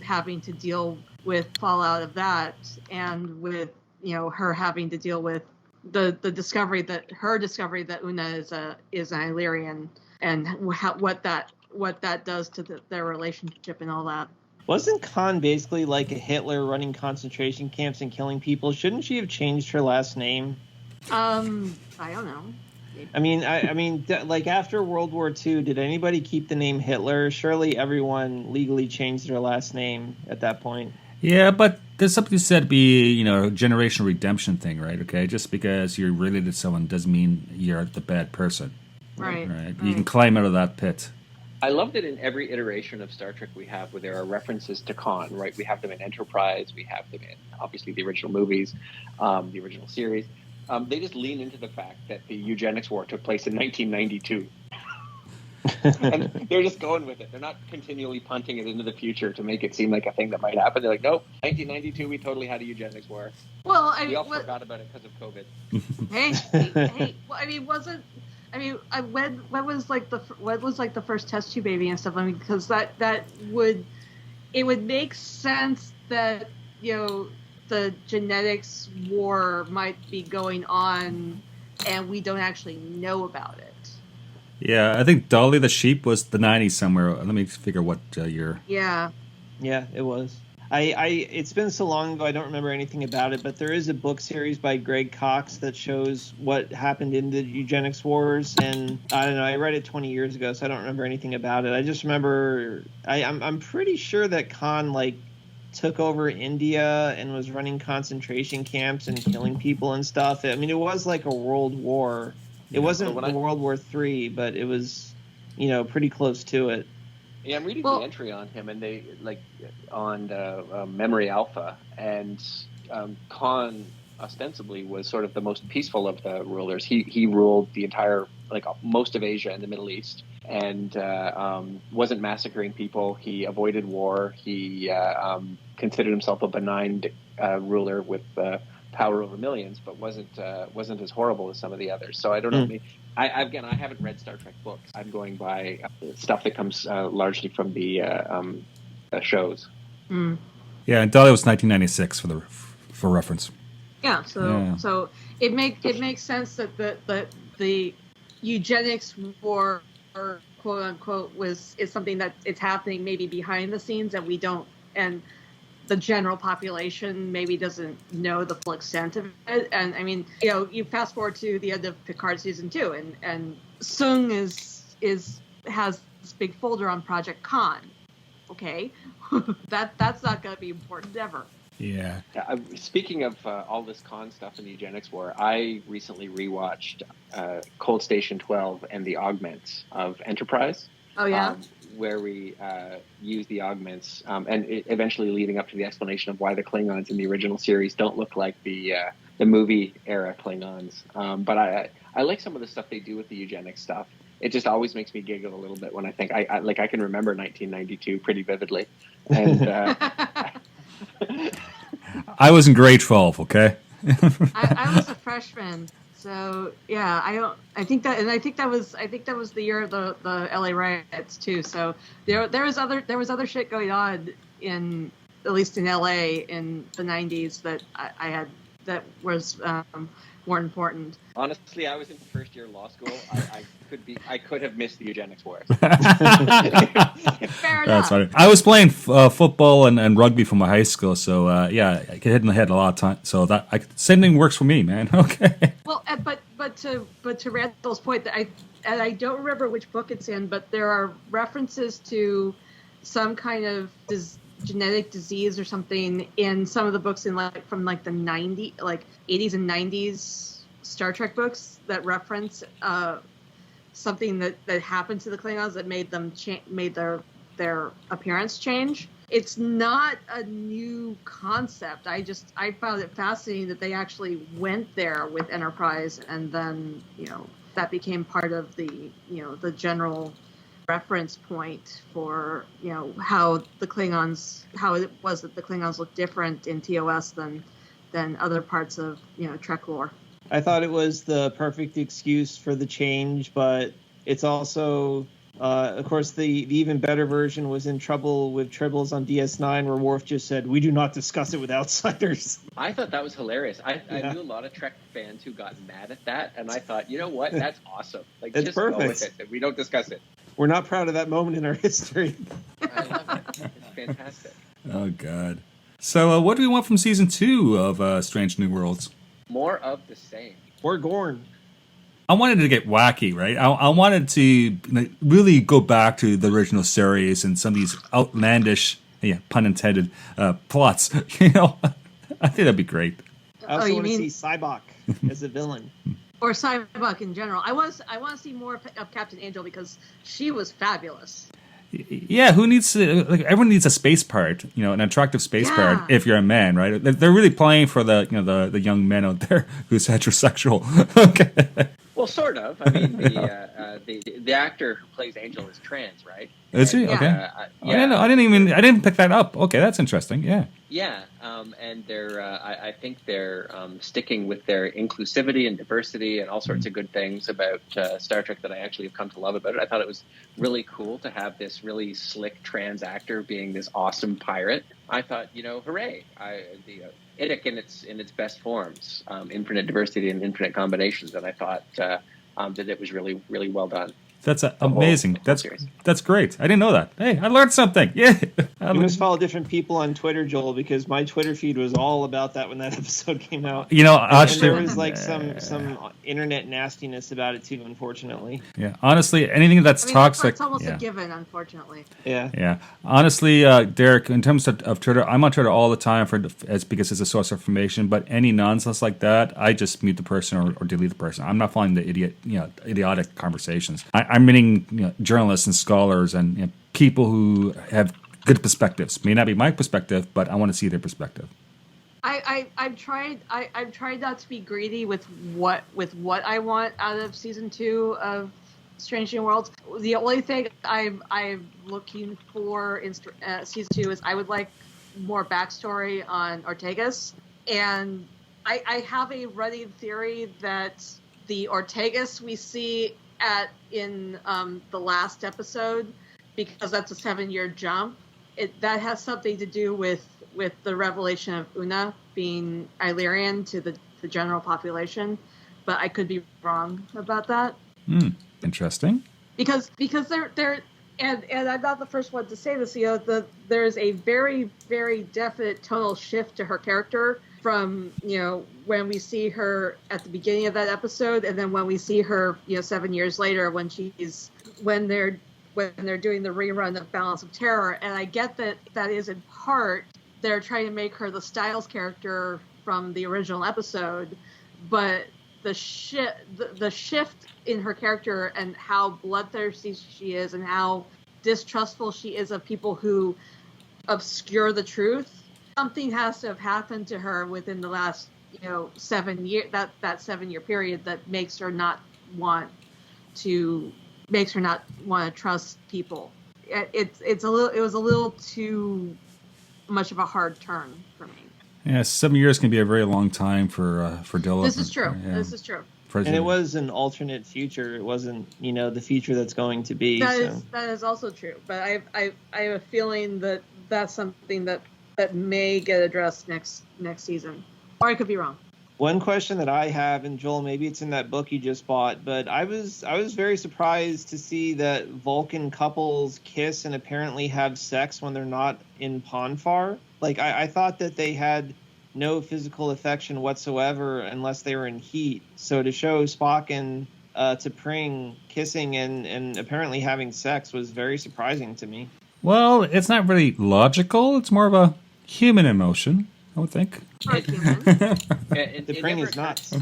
having to deal with fallout of that, and with her having to deal with the discovery that Una is an Illyrian, and what that does to their relationship and all that. Wasn't Khan basically like a Hitler running concentration camps and killing people? Shouldn't she have changed her last name? I don't know. I mean, like after World War II, did anybody keep the name Hitler? Surely everyone legally changed their last name at that point. Yeah, but there's something said to be, a generational redemption thing, right? Okay, just because you're related to someone doesn't mean you're the bad person. Right. You can climb out of that pit. I love that in every iteration of Star Trek we have, where there are references to Khan, right? We have them in Enterprise, we have them in, obviously, the original movies, the original series. They just lean into the fact that the eugenics war took place in 1992. And they're just going with it. They're not continually punting it into the future to make it seem like a thing that might happen. They're like, nope, 1992, we totally had a eugenics war. Well, We all forgot about it because of COVID. hey, well, I mean, when was the first test tube baby and stuff? I mean, because that would make sense that, you know, the genetics war might be going on and we don't actually know about it. Yeah, I think Dolly the Sheep was the 90s somewhere. Let me figure what year. Yeah. Yeah, it was. It's been so long ago I don't remember anything about it, but there is a book series by Greg Cox that shows what happened in the eugenics wars, and I don't know, I read it 20 years ago, so I don't remember anything about it. I just remember I'm pretty sure that Khan took over India and was running concentration camps and killing people and stuff. I mean, it was like a world war. It wasn't World War III, but it was, you know, pretty close to it. Yeah, I'm reading the entry on him, and they on Memory Alpha, and Khan ostensibly was sort of the most peaceful of the rulers. He ruled the entire, most of Asia and the Middle East, and wasn't massacring people. He avoided war. He considered himself a benign ruler with power over millions, but wasn't as horrible as some of the others. So I don't know. I haven't read Star Trek books. I'm going by stuff that comes largely from the shows. Yeah, and Dolly was 1996 for reference. Yeah, so it makes sense that the eugenics war, quote unquote, is something that it's happening maybe behind the scenes and we don't, and the general population maybe doesn't know the full extent of it. And I mean, you know, you fast forward to the end of Picard season 2, and Sung has this big folder on Project Khan. Okay, that's not going to be important ever. Yeah. Speaking of all this Khan stuff in the eugenics war, I recently rewatched Cold Station 12 and the Augments of Enterprise. Oh yeah. Where we use the augments, and eventually leading up to the explanation of why the Klingons in the original series don't look like the movie era Klingons. But I like some of the stuff they do with the eugenics stuff. It just always makes me giggle a little bit when I think I can remember 1992 pretty vividly. And I was in grade 12. Okay. I was a freshman. So yeah, I think that was the year of the LA riots too. So there was other shit going on at least in LA in the 90s that I had that was more important. Honestly, I was in first year law school. I could have missed the eugenics war. Fair enough. That's funny. I was playing football and rugby for my high school, so I get hit in the head a lot of times. So same thing works for me, man. Okay. Well, but to Randall's point, that I don't remember which book it's in, but there are references to some kind of genetic disease or something in some of the books from the 80s and 90s Star Trek books that reference something that happened to the Klingons that made them made their appearance change. It's not a new concept. I found it fascinating that they actually went there with Enterprise, and then, you know, that became part of the, you know, the general reference point for, you know, how it was that the Klingons looked different in TOS than other parts of, you know, Trek lore. I thought it was the perfect excuse for the change, but it's also, of course, the even better version was in Trouble with Tribbles on DS9, where Worf just said, "We do not discuss it with outsiders." I thought that was hilarious. I knew a lot of Trek fans who got mad at that, and I thought, you know what, that's awesome. It's just perfect. Go with it. We don't discuss it. We're not proud of that moment in our history. I love it. It's fantastic. Oh, God. So what do we want from Season 2 of Strange New Worlds? More of the same. Or Gorn. I wanted to get wacky, right? I wanted to really go back to the original series and some of these outlandish, pun intended, plots. You know, I think that'd be great. I also want to see Cybok as a villain. or Cybuck in general. I want to see more of Captain Angel because she was fabulous. Yeah, who needs to, like, everyone needs a space part, an attractive space part if you're a man, right? They're really playing for the young men out there who's heterosexual. Okay. Well, sort of. I mean, the actor who plays Angel is trans, right? Is he? Yeah. Okay. Yeah. I didn't pick that up. Okay, that's interesting. Yeah. Yeah, and they're. I think they're sticking with their inclusivity and diversity and all sorts of good things about Star Trek that I actually have come to love about it. I thought it was really cool to have this really slick trans actor being this awesome pirate. I thought, hooray! IDIC in its best forms, infinite diversity and infinite combinations, and I thought that it was really, really well done. That's amazing. That's great. I didn't know that. Hey, I learned something. Yeah. You must follow different people on Twitter, Joel, because my Twitter feed was all about that when that episode came out. Actually, and there was like some internet nastiness about it too, unfortunately. Yeah, honestly, anything that's toxic. It's almost a given, unfortunately. Yeah. Yeah. Honestly, Derek, in terms of Twitter, I'm on Twitter all the time because it's a source of information. But any nonsense like that, I just mute the person or delete the person. I'm not following the idiotic conversations. I'm meeting journalists and scholars and people who have good perspectives. May not be my perspective, but I want to see their perspective. I've tried not to be greedy with what I want out of season 2 of Strange New Worlds. The only thing I'm looking for in season 2 is I would like more backstory on Ortegas, and I have a running theory that the Ortegas we see in the last episode, because that's a 7-year jump, that has something to do with the revelation of Una being Illyrian to the general population, but I could be wrong about that. Interesting. Because they're and I'm not the first one to say this. There's a very, very definite tonal shift to her character from when we see her at the beginning of that episode, and then when we see her 7 years later when they're doing the rerun of Balance of Terror. And I get that is in part they're trying to make her the Styles character from the original episode, but the shift in her character and how bloodthirsty she is and how distrustful she is of people who obscure the truth. Something has to have happened to her within the last 7 year that 7-year period that makes her not want to trust people. It was a little too much of a hard turn for me. Yeah, 7 years can be a very long time for Dilla. This is true. Yeah. This is true. And it was an alternate future. It wasn't, the future that's going to be. That is also true. But I have a feeling that that's something that may get addressed next season. Or I could be wrong. One question that I have, and Joel, maybe it's in that book you just bought, but I was very surprised to see that Vulcan couples kiss and apparently have sex when they're not in Ponfar. Like, I thought that they had no physical affection whatsoever unless they were in heat. So to show Spock and T'Pring kissing and apparently having sex was very surprising to me. Well, it's not really logical. It's more of a human emotion, I would think. T'Pring is nuts.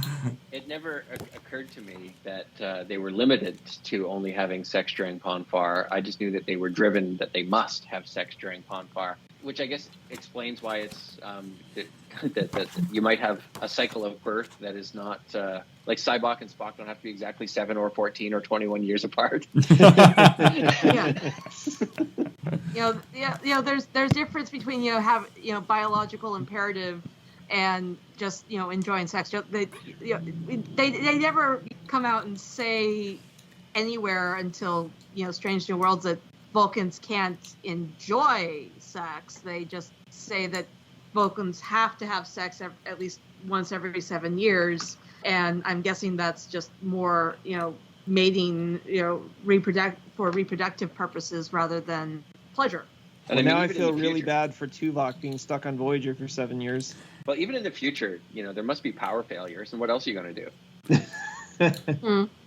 It never occurred to me that they were limited to only having sex during Ponfar. I just knew that they were driven that they must have sex during Ponfar, which I guess explains why it's that you might have a cycle of birth that is not like Cyborg and Spock don't have to be exactly 7 or 14 or 21 years apart. There's difference between biological imperative and just enjoying sex. They never come out and say anywhere until Strange New Worlds that Vulcans can't enjoy sex. They just say that Vulcans have to have sex at least once every 7 years, and I'm guessing that's just more mating for reproductive purposes rather than pleasure. And now I feel really bad for Tuvok being stuck on Voyager for 7 years. Well, even in the future, there must be power failures, and what else are you going to do?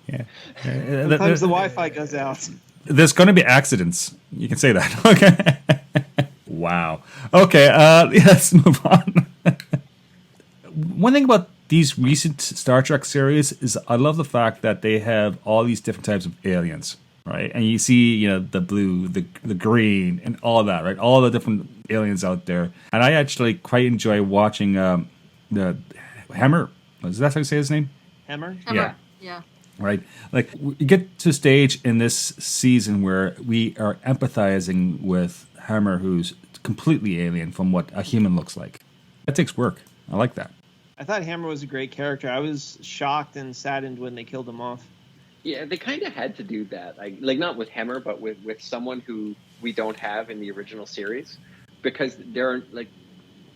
Yeah. Sometimes the Wi-Fi goes out. There's going to be accidents. You can say that. Okay. Wow. Okay. Let's move on. One thing about these recent Star Trek series is I love the fact that they have all these different types of aliens, right? And you see, the blue, the green, and all that, right? All the different aliens out there. And I actually quite enjoy watching the Hammer. Is that how you say his name? Hammer? Yeah. Right? Like, we get to a stage in this season where we are empathizing with Hammer, who's completely alien from what a human looks like. That takes work. I like that. I thought Hammer was a great character. I was shocked and saddened when they killed him off. Yeah, they kind of had to do that. Like not with Hammer, but with someone who we don't have in the original series. Because they're like,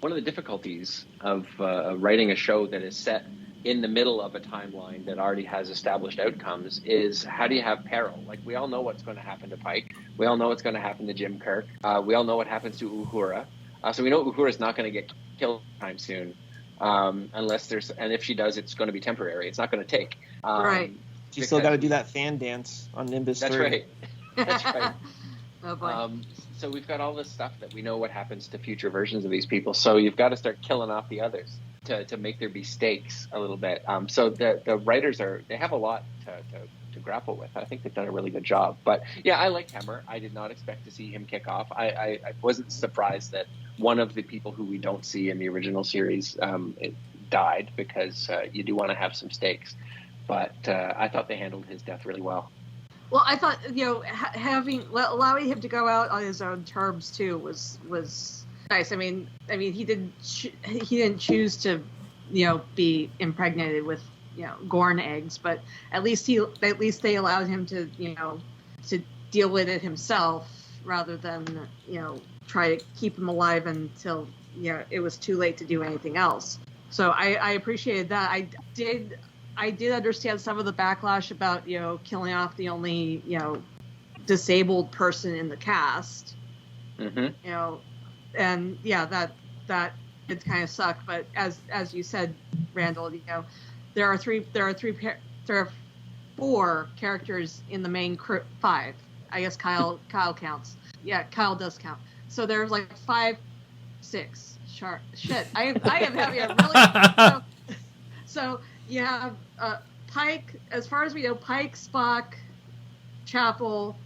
one of the difficulties of writing a show that is set in the middle of a timeline that already has established outcomes is how do you have peril? Like, we all know what's going to happen to Pike. We all know what's going to happen to Jim Kirk. We all know what happens to Uhura. So we know Uhura's not going to get killed anytime soon, unless and if she does, it's going to be temporary. It's not going to take. Right. You still got to do that fan dance on Nimbus 3. That's right. That's right. Oh boy. So we've got all this stuff that we know what happens to future versions of these people. So you've got to start killing off the others to make there be stakes a little bit. So the writers they have a lot to grapple with. I think they've done a really good job. But yeah, I like Hammer. I did not expect to see him kick off. I wasn't surprised that one of the people who we don't see in the original series died, because you do want to have some stakes. But I thought they handled his death really well. Well, I thought allowing him to go out on his own terms too was nice. I mean, he didn't choose to, be impregnated with, Gorn eggs, but at least they allowed him to, to deal with it himself rather than, try to keep him alive until, it was too late to do anything else. So I appreciated that. I did understand some of the backlash about, killing off the only, disabled person in the cast. Mm-hmm. And yeah, that did kind of suck. But as you said, Randall, there are 4 characters in the main crew. 5. I guess Kyle counts. Yeah, Kyle does count. So there's like 5, 6. Shit, I am having a really. So you have Pike. As far as we know, Pike, Spock, Chapel,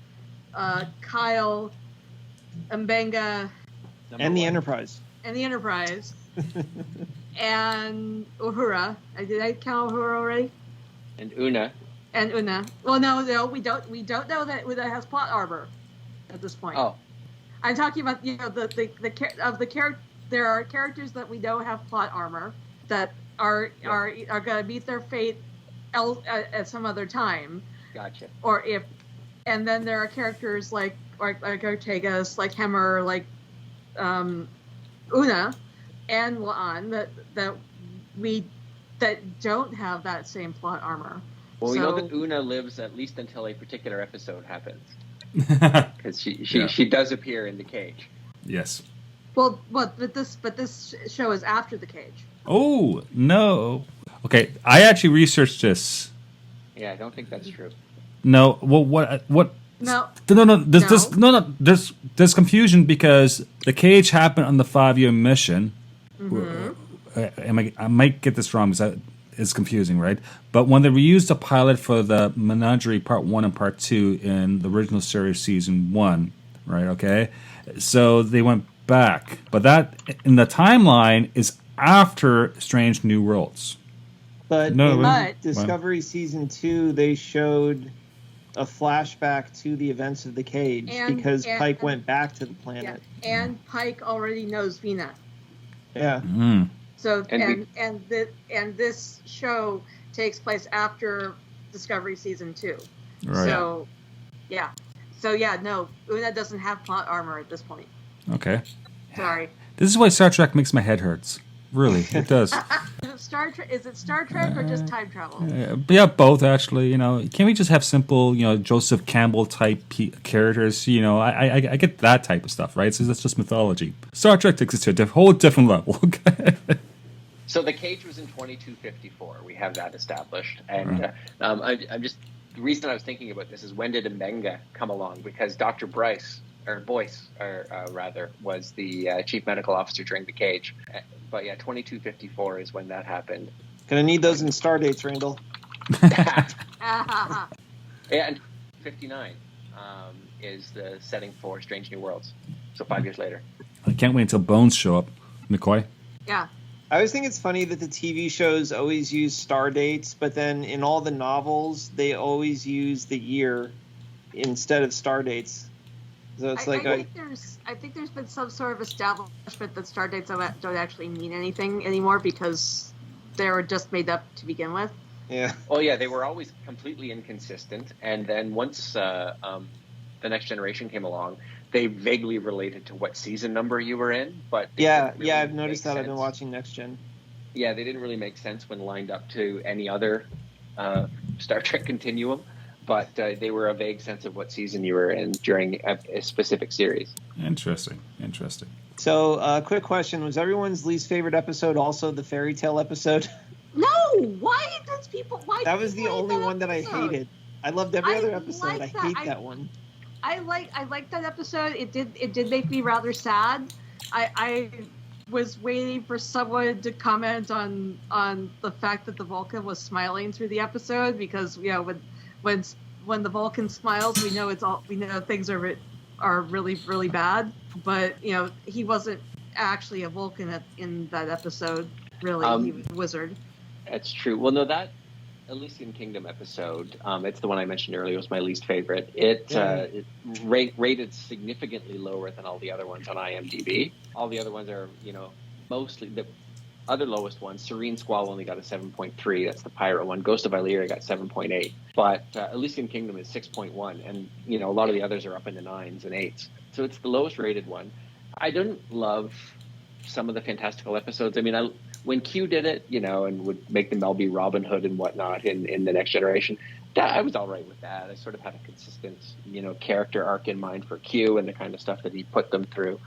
Kyle, Mbenga, and the Enterprise. And Uhura. Did I count Uhura already? And Una. Well, no, we don't know that Una has plot armor at this point. Oh, I'm talking about there are characters that we know have plot armor that are going to meet their fate at some other time. Gotcha. And then there are characters like Ortegas, like Hemmer, like Una and La'an that don't have that same plot armor. Well, we know that Una lives at least until a particular episode happens, because she does appear in the cage. Yes. Well, but this show is after the cage. Oh no. Okay, I actually researched this. Yeah, I don't think that's true. No. Well, what? No. There's confusion because the cage happened on the 5-year mission. Mm-hmm. I might get this wrong because it's confusing, right? But when they reused the pilot for the Menagerie Part 1 and Part 2 in the original series Season 1, right? Okay, so they went back, but that in the timeline is after Strange New Worlds. But Discovery Season 2, they showed a flashback to the events of the cage because Pike went back to the planet. Yeah, and Pike already knows Vina. Yeah. Mm. So and this show takes place after Discovery Season 2. Right. So no, Una doesn't have plot armor at this point. Okay. Sorry. This is why Star Trek makes my head hurts. Really, it does. Star Trek? Is it Star Trek or just time travel? Yeah, both actually. Can we just have simple, Joseph Campbell type characters? I get that type of stuff, right? So that's just mythology. Star Trek takes it to a whole different level. Okay. So the cage was in 2254. We have that established, and I'm just the reason I was thinking about this is when did Mbenga come along? Because Dr. Boyce, was the chief medical officer during the cage. But yeah, 2254 is when that happened. Gonna need those in star dates, Randall. And 59 is the setting for Strange New Worlds. So 5 years later. I can't wait until bones show up. McCoy? Yeah. I always think it's funny that the TV shows always use star dates, but then in all the novels, they always use the year instead of star dates. So it's I think there's been some sort of establishment that star dates don't actually mean anything anymore because they were just made up to begin with. Yeah. Oh yeah, they were always completely inconsistent, and then once the Next Generation came along, they vaguely related to what season number you were in, but really I've noticed that. I've been watching Next Gen. Yeah, they didn't really make sense when lined up to any other Star Trek continuum, but they were a vague sense of what season you were in during a specific series. Interesting. So, quick question: was everyone's least favorite episode also the fairy tale episode? No, why does people? Why? That was the only one that I episode? hated. I loved every other episode. Like I hate that one. I liked that episode. It did make me rather sad. I was waiting for someone to comment on the fact that the Vulcan was smiling through the episode because when the Vulcan smiles, we know things are really really bad. But he wasn't actually a Vulcan in that episode. Really, he was a wizard. That's true. Well, no, that Elysian Kingdom episode, it's the one I mentioned earlier, was my least favorite. It rated significantly lower than all the other ones on IMDb. All the other ones are, mostly the other lowest ones. Serene Squall only got a 7.3. That's the pirate one. Ghost of Illyria got 7.8. But Elysian Kingdom is 6.1. And, a lot of the others are up in the 9s and 8s. So it's the lowest rated one. I didn't love some of the fantastical episodes. I mean, when Q did it, and would make them all be Robin Hood and whatnot in the Next Generation, I was all right with that. I sort of had a consistent, character arc in mind for Q and the kind of stuff that he put them through.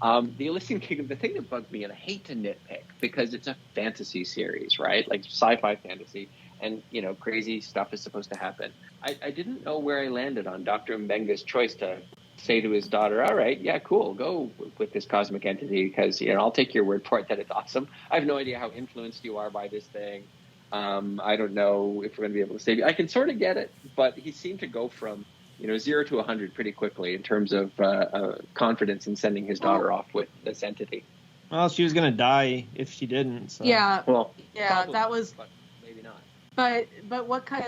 The Elysian Kingdom, the thing that bugged me, and I hate to nitpick because it's a fantasy series, right? Like sci-fi fantasy, and crazy stuff is supposed to happen. I didn't know where I landed on Dr. Mbenga's choice to say to his daughter, all right, yeah, cool, go with this cosmic entity because, I'll take your word for it that it's awesome. I have no idea how influenced you are by this thing. I don't know if we're going to be able to save you. I can sort of get it, but he seemed to go from, 0 to 100 pretty quickly in terms of confidence in sending his daughter off with this entity. Well, she was going to die if she didn't. So. Yeah. Well, yeah, probably, that was... But maybe not. But what kind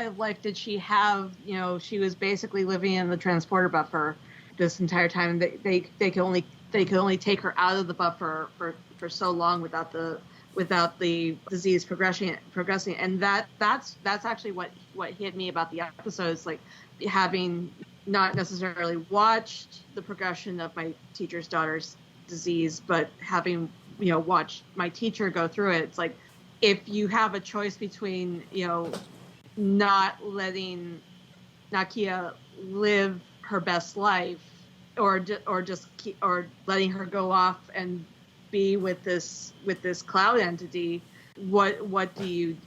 of life did she have? She was basically living in the transporter buffer this entire time. They could only take her out of the buffer for so long without the disease progressing, and that's actually what hit me about the episodes, like having not necessarily watched the progression of my teacher's daughter's disease, but having watched my teacher go through it. It's like, if you have a choice between, not letting Nakia live her best life, or letting her go off and be with this cloud entity, what do you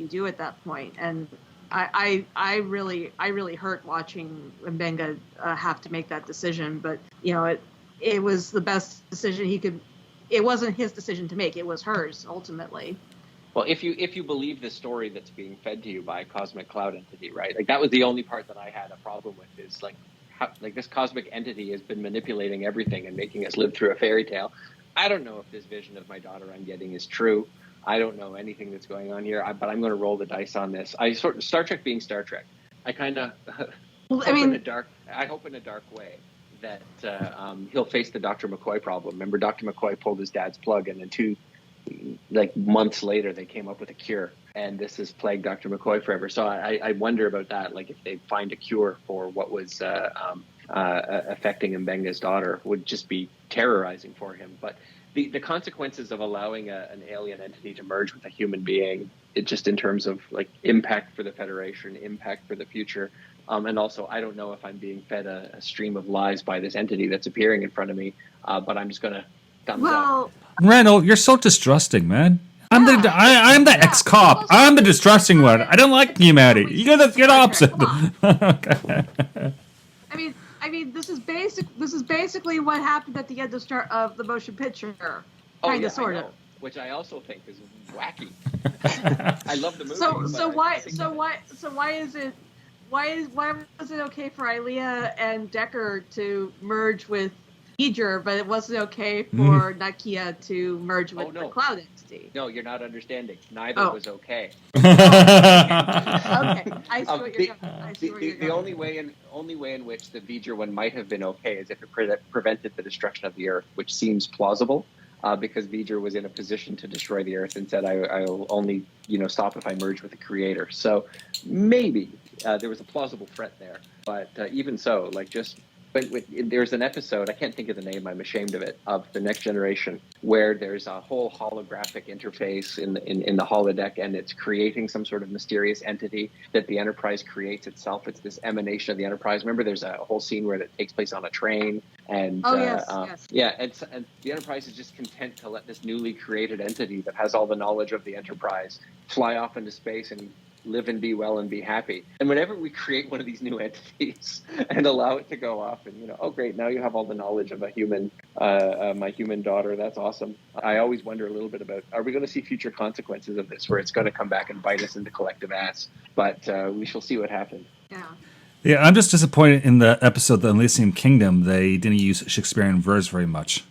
do at that point? And I really hurt watching Mbenga have to make that decision. But it was the best decision he could. It wasn't his decision to make; it was hers ultimately. Well, if you believe the story that's being fed to you by a cosmic cloud entity, right? Like that was the only part that I had a problem with. Is like this cosmic entity has been manipulating everything and making us live through a fairy tale. I don't know if this vision of my daughter I'm getting is true. I don't know anything that's going on here, but I'm going to roll the dice on this. Star Trek being Star Trek, I kind of hope in a dark way that he'll face the Dr. McCoy problem. Remember, Dr. McCoy pulled his dad's plug, and then months later, they came up with a cure, and this has plagued Dr. McCoy forever. So I wonder about that. Like, if they find a cure for what was affecting Mbenga's daughter, would just be terrorizing for him. But the consequences of allowing an alien entity to merge with a human being, it just in terms of like impact for the Federation, impact for the future, and also I don't know if I'm being fed a stream of lies by this entity that's appearing in front of me, but I'm just going to thumbs up. Randall, you're so distrusting, man. I'm the ex-cop. I'm the distrusting one. I don't like humanity. You're the opposite. Okay. I mean, this is basically what happened at the end of the motion picture, kind of, sort of. which I also think is wacky. I love the movie. Why was it okay for Ilea and Decker to merge with V'ger, but it wasn't okay for Nakia to merge with the Cloud entity? No, you're not understanding. Neither was okay. Okay, I see what you're going. The only way in which the V'ger one might have been okay is if it prevented the destruction of the Earth, which seems plausible, because V'ger was in a position to destroy the Earth and said, "I'll only stop if I merge with the Creator." So maybe there was a plausible threat there, but even so, there's an episode, I can't think of the name, I'm ashamed of it, of The Next Generation, where there's a whole holographic interface in the holodeck, and it's creating some sort of mysterious entity that the Enterprise creates itself. It's this emanation of the Enterprise. Remember, there's a whole scene where that takes place on a train, and yes. Yeah, and the Enterprise is just content to let this newly created entity that has all the knowledge of the Enterprise fly off into space and live and be well and be happy. And whenever we create one of these new entities and allow it to go off and, oh, great, now you have all the knowledge of a human, my human daughter, that's awesome. I always wonder a little bit about, are we going to see future consequences of this where it's going to come back and bite us in the collective ass? But we shall see what happens. Yeah, I'm just disappointed in the episode, The Elysian Kingdom, they didn't use Shakespearean verse very much.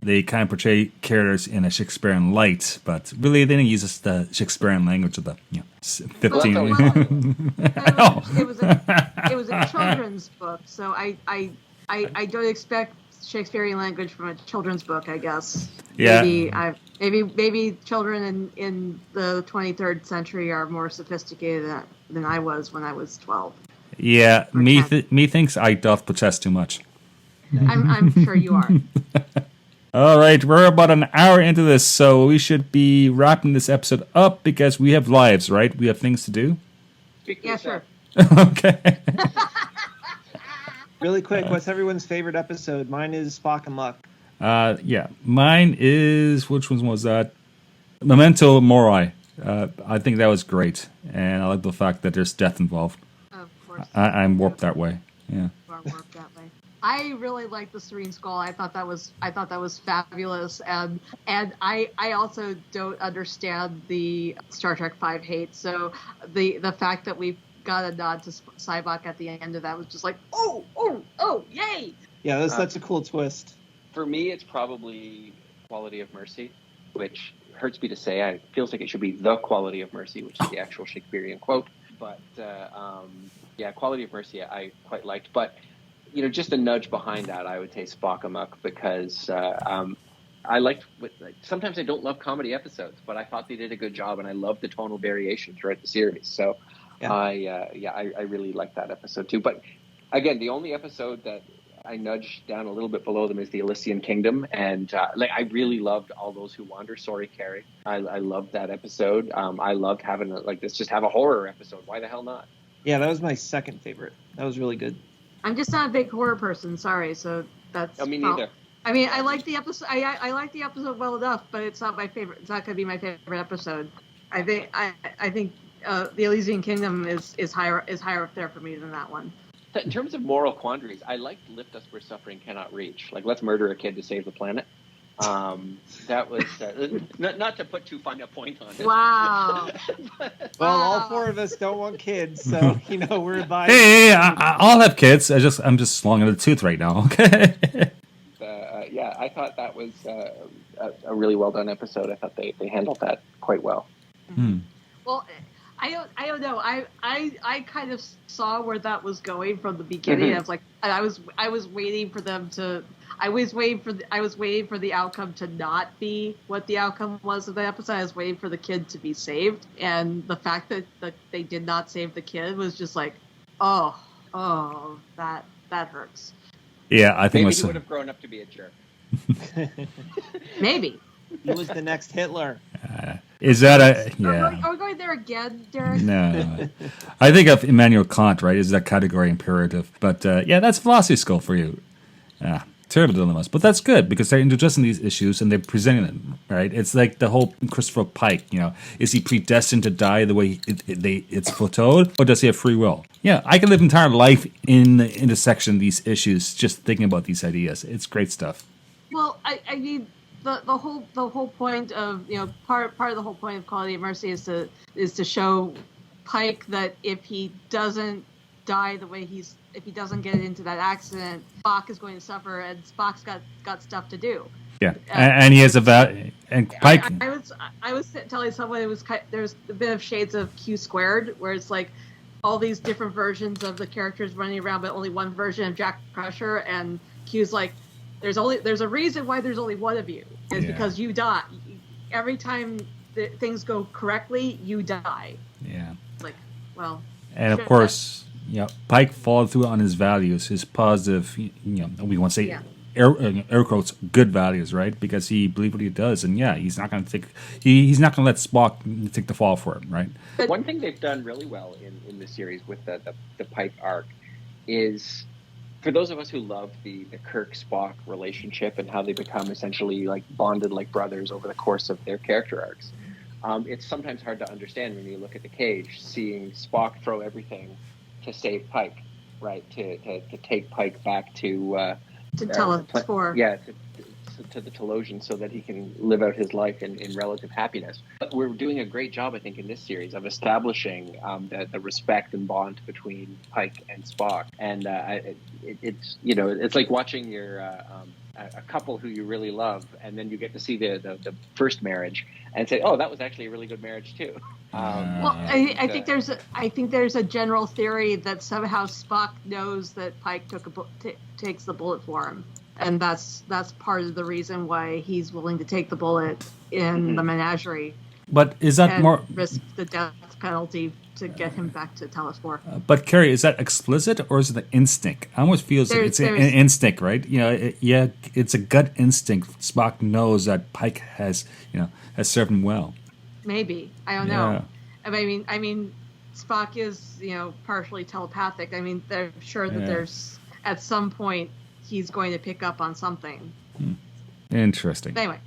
They kind of portray characters in a Shakespearean light, but really they didn't use the Shakespearean language of the 15. It was a children's book, so I don't expect Shakespearean language from a children's book, I guess. Yeah. Maybe children in the 23rd century are more sophisticated than I was when I was 12. Yeah, me thinks I doth protest too much. I'm sure you are. All right, we're about an hour into this, so we should be wrapping this episode up because we have lives, right? We have things to do. Yeah, sure. Okay. Really quick, what's everyone's favorite episode? Mine is Spock Amok. Yeah, mine is, which one was that? Memento Mori. I think that was great, and I like the fact that there's death involved. Of course. I'm warped that way. Yeah. Warped that way. I really liked the Serene Skull. I thought that was fabulous, and I also don't understand the Star Trek V hate. So the fact that we got a nod to Sybok at the end of that was just like, oh, yay! Yeah, that's such a cool twist. For me, it's probably Quality of Mercy, which hurts me to say. It feels like it should be The Quality of Mercy, which is the actual Shakespearean quote. But Quality of Mercy I quite liked, but. Just a nudge behind that, I would say Spock Amok, because I liked. Sometimes I don't love comedy episodes, but I thought they did a good job, and I loved the tonal variation throughout the series. So, I really liked that episode too. But again, the only episode that I nudged down a little bit below them is the Elysian Kingdom, and I really loved All Those Who Wander. Sorry, Carrie. I loved that episode. I loved having let's just have a horror episode. Why the hell not? Yeah, that was my second favorite. That was really good. I'm just not a big horror person, sorry. So that's. Me neither. I mean, I like the episode. I like the episode well enough, but it's not my favorite. It's not going to be my favorite episode. I think the Elysian Kingdom is higher up there for me than that one. In terms of moral quandaries, I liked Lift Us Where Suffering Cannot Reach. Let's murder a kid to save the planet. That was not to put too fine a point on it. Wow. Well, all four of us don't want kids, so we're advised. Hey, I'll have kids. I'm just long in the tooth right now. Okay. I thought that was a really well done episode. I thought they handled that quite well. Well, I don't know. I kind of saw where that was going from the beginning. Mm-hmm. I was like, I was waiting for them to. I was waiting for the outcome to not be what the outcome was of the episode. I was waiting for the kid to be saved, and the fact that they did not save the kid was just like, that hurts. Yeah, I think maybe he would have grown up to be a jerk. Maybe he was the next Hitler. Is that Are we going there again, Derek? No. I think of Immanuel Kant, right? Is that category imperative? But that's philosophy school for you. Terrible dilemmas, but that's good because they're addressing these issues and they're presenting them, right? It's like the whole Christopher Pike, is he predestined to die the way it's foretold, or does he have free will? Yeah, I can live entire life in the intersection of these issues just thinking about these ideas. It's great stuff. Well, I mean, the whole point of part of the whole point of Quality of Mercy is to show Pike that if he doesn't die the way if he doesn't get into that accident, Spock is going to suffer, and Spock's got stuff to do. Yeah, and he has and Pike. I was telling someone there's a bit of shades of Q squared, where it's like all these different versions of the characters running around, but only one version of Jack Crusher, and Q's like, there's a reason why there's only one of you. It's because you die. Every time things go correctly, you die. Yeah. Like, well. And of course, Pike followed through on his values, his positive, we want to say air quotes, good values, right? Because he believed what he does, and he's not going to he's not going to let Spock take the fall for him, right? One thing they've done really well in the series with the Pike arc is, for those of us who love the Kirk-Spock relationship and how they become essentially like bonded like brothers over the course of their character arcs, it's sometimes hard to understand when you look at the cage, seeing Spock throw everything to save Pike, right? To take Pike back to Telespore. To the Telosian, so that he can live out his life in relative happiness. But we're doing a great job, I think, in this series of establishing the respect and bond between Pike and Spock. And it's like watching your a couple who you really love, and then you get to see the first marriage and say, "Oh, that was actually a really good marriage too." I think there's a general theory that somehow Spock knows that Pike takes the bullet for him, and that's part of the reason why he's willing to take the bullet in the menagerie. But is that more risk the death penalty to get him back to Telespore? But Carrie, is that explicit or is it an instinct? I almost feel like it's an instinct, right? It's a gut instinct. Spock knows that Pike has served him well. Maybe, I don't know. I mean, Spock is partially telepathic. I mean, they're sure that there's at some point he's going to pick up on something. Interesting. Anyway,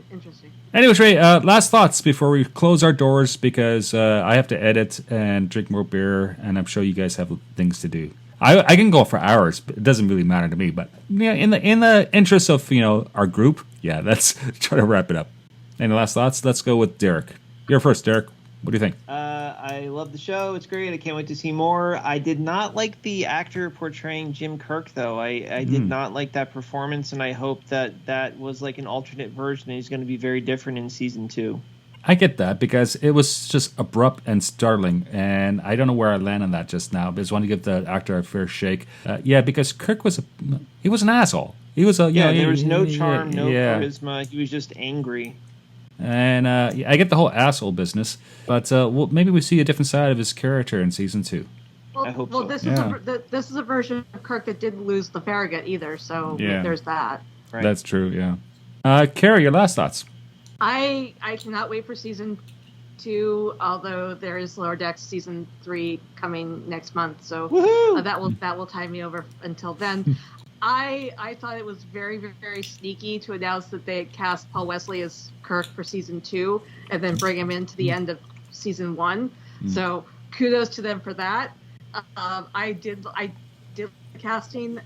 interesting. Anyways, Ray, last thoughts before we close our doors, because I have to edit and drink more beer, and I'm sure you guys have things to do. I can go for hours, but it doesn't really matter to me. But in the interest of our group, let's try to wrap it up. Any last thoughts? Let's go with Derek. You're first, Derek. What do you think? I love the show. It's great. I can't wait to see more. I did not like the actor portraying Jim Kirk, though. I did not like that performance, and I hope that was like an alternate version, and he's going to be very different in season 2. I get that, because it was just abrupt and startling, and I don't know where I land on that just now, but I just want to give the actor a fair shake. Because Kirk was an asshole. He was there was no charm, no charisma. He was just angry. And I get the whole asshole business, but maybe we see a different side of his character in season 2. I hope so. This is a version of Kirk that didn't lose the Farragut either, so there's that. Right. That's true, yeah. Carrie, your last thoughts? I cannot wait for season 2, although there is Lower Decks season 3 coming next month, so that will tie me over until then. I thought it was very, very sneaky to announce that they had cast Paul Wesley as Kirk for season 2 and then bring him into the end of season 1. So kudos to them for that. I did the casting,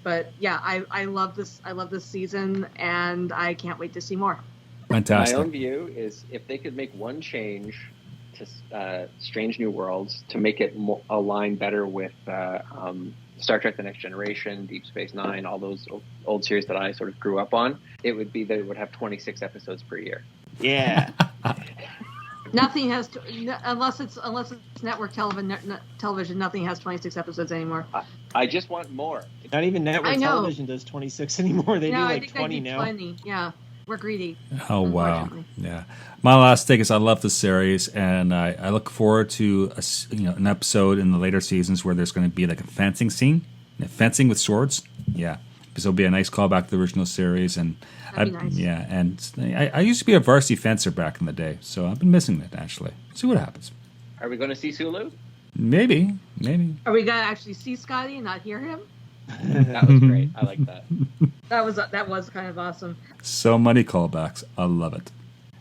but I love this. I love this season, and I can't wait to see more. Fantastic. My own view is if they could make one change to Strange New Worlds to make it align better with Star Trek: The Next Generation, Deep Space Nine, all those old series that I sort of grew up on, it would be that it would have 26 episodes per year. Yeah. Nothing has to, unless it's network television. Nothing has 26 episodes anymore. I just want more. Not even network television does 26 anymore. They do like 20 now. 20. Yeah, we're greedy. Oh wow. Yeah. My last take is I love the series, and I look forward to an episode in the later seasons where there's going to be like a fencing scene, fencing with swords. Yeah, because it'll be a nice callback to the original series, and nice. I used to be a varsity fencer back in the day, so I've been missing it actually. See what happens. Are we going to see Sulu? Maybe. Are we going to actually see Scotty and not hear him? That was great. I like that. That was kind of awesome. So many callbacks. I love it.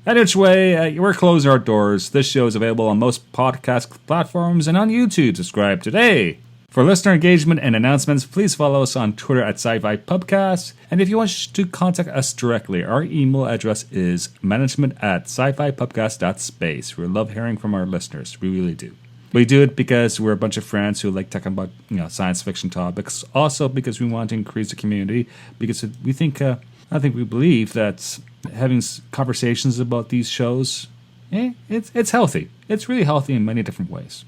Anyway, we're closing our doors. This show is available on most podcast platforms and on YouTube. Subscribe today. For listener engagement and announcements, please follow us on Twitter at SciFi Pubcast. And if you want to contact us directly, our email address is management@scifipubcast.space. We love hearing from our listeners. We really do. We do it because we're a bunch of friends who like talking about science fiction topics. Also because we want to increase the community. Because we think, we believe that having conversations about these shows, it's healthy. It's really healthy in many different ways.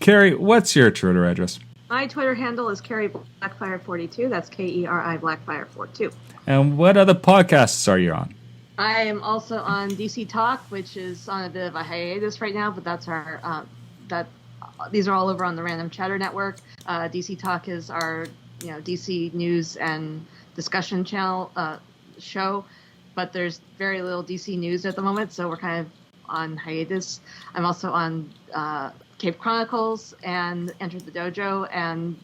Carrie, what's your Twitter address? My Twitter handle is Carrie Blackfire42. That's Keri Blackfire42. And what other podcasts are you on? I am also on DC Talk, which is on a bit of a hiatus right now, but that's our these are all over on the Random Chatter Network. DC Talk is our DC news and discussion channel show, but there's very little DC news at the moment, so we're kind of on hiatus. I'm also on Cape Chronicles and Enter the Dojo, and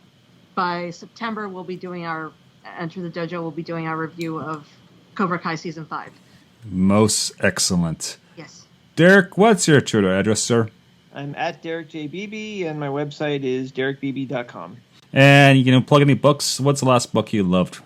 by September we'll be doing our review of Cobra Kai season 5. Most excellent. Yes. Derek, what's your Twitter address, sir? I'm at Derek J. Beebe, and my website is derekbeebe.com. And plug any books. What's the last book you loved?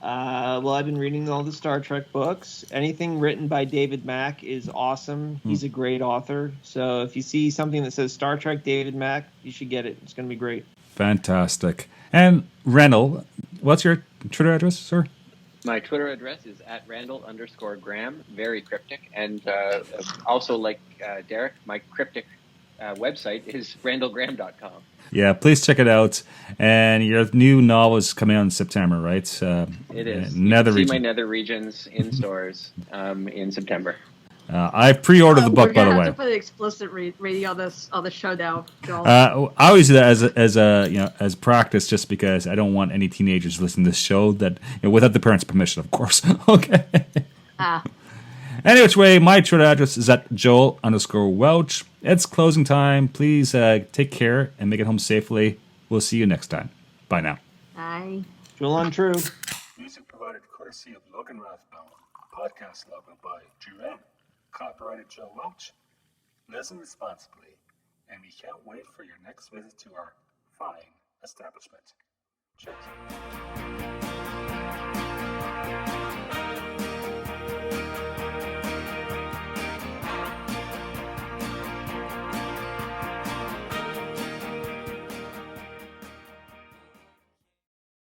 Well, I've been reading all the Star Trek books. Anything written by David Mack is awesome. He's a great author. So if you see something that says Star Trek David Mack, you should get it. It's going to be great. Fantastic. And Randall, what's your Twitter address, sir? My Twitter address is at Randal_Graham, very cryptic. And also, like Derek, my cryptic website is randalgraham.com. Yeah, please check it out. And your new novel is coming out in September, right? It is. Nether you can see Region. my Nether Regions in stores in September. I've pre-ordered the book, by the way. We're gonna have to put explicit reading on the show now, Joel. I always do that as practice, just because I don't want any teenagers listening to this show that without the parents' permission, of course. Okay. Any which way, my Twitter address is at Joel_Welch. It's closing time. Please take care and make it home safely. We'll see you next time. Bye now. Bye. Joel Untrue. Music provided courtesy of Logan Rathbone. Podcast logo by Jea Rhee. Copyrighted Joe Welch. Listen responsibly, and we can't wait for your next visit to our fine establishment. Cheers.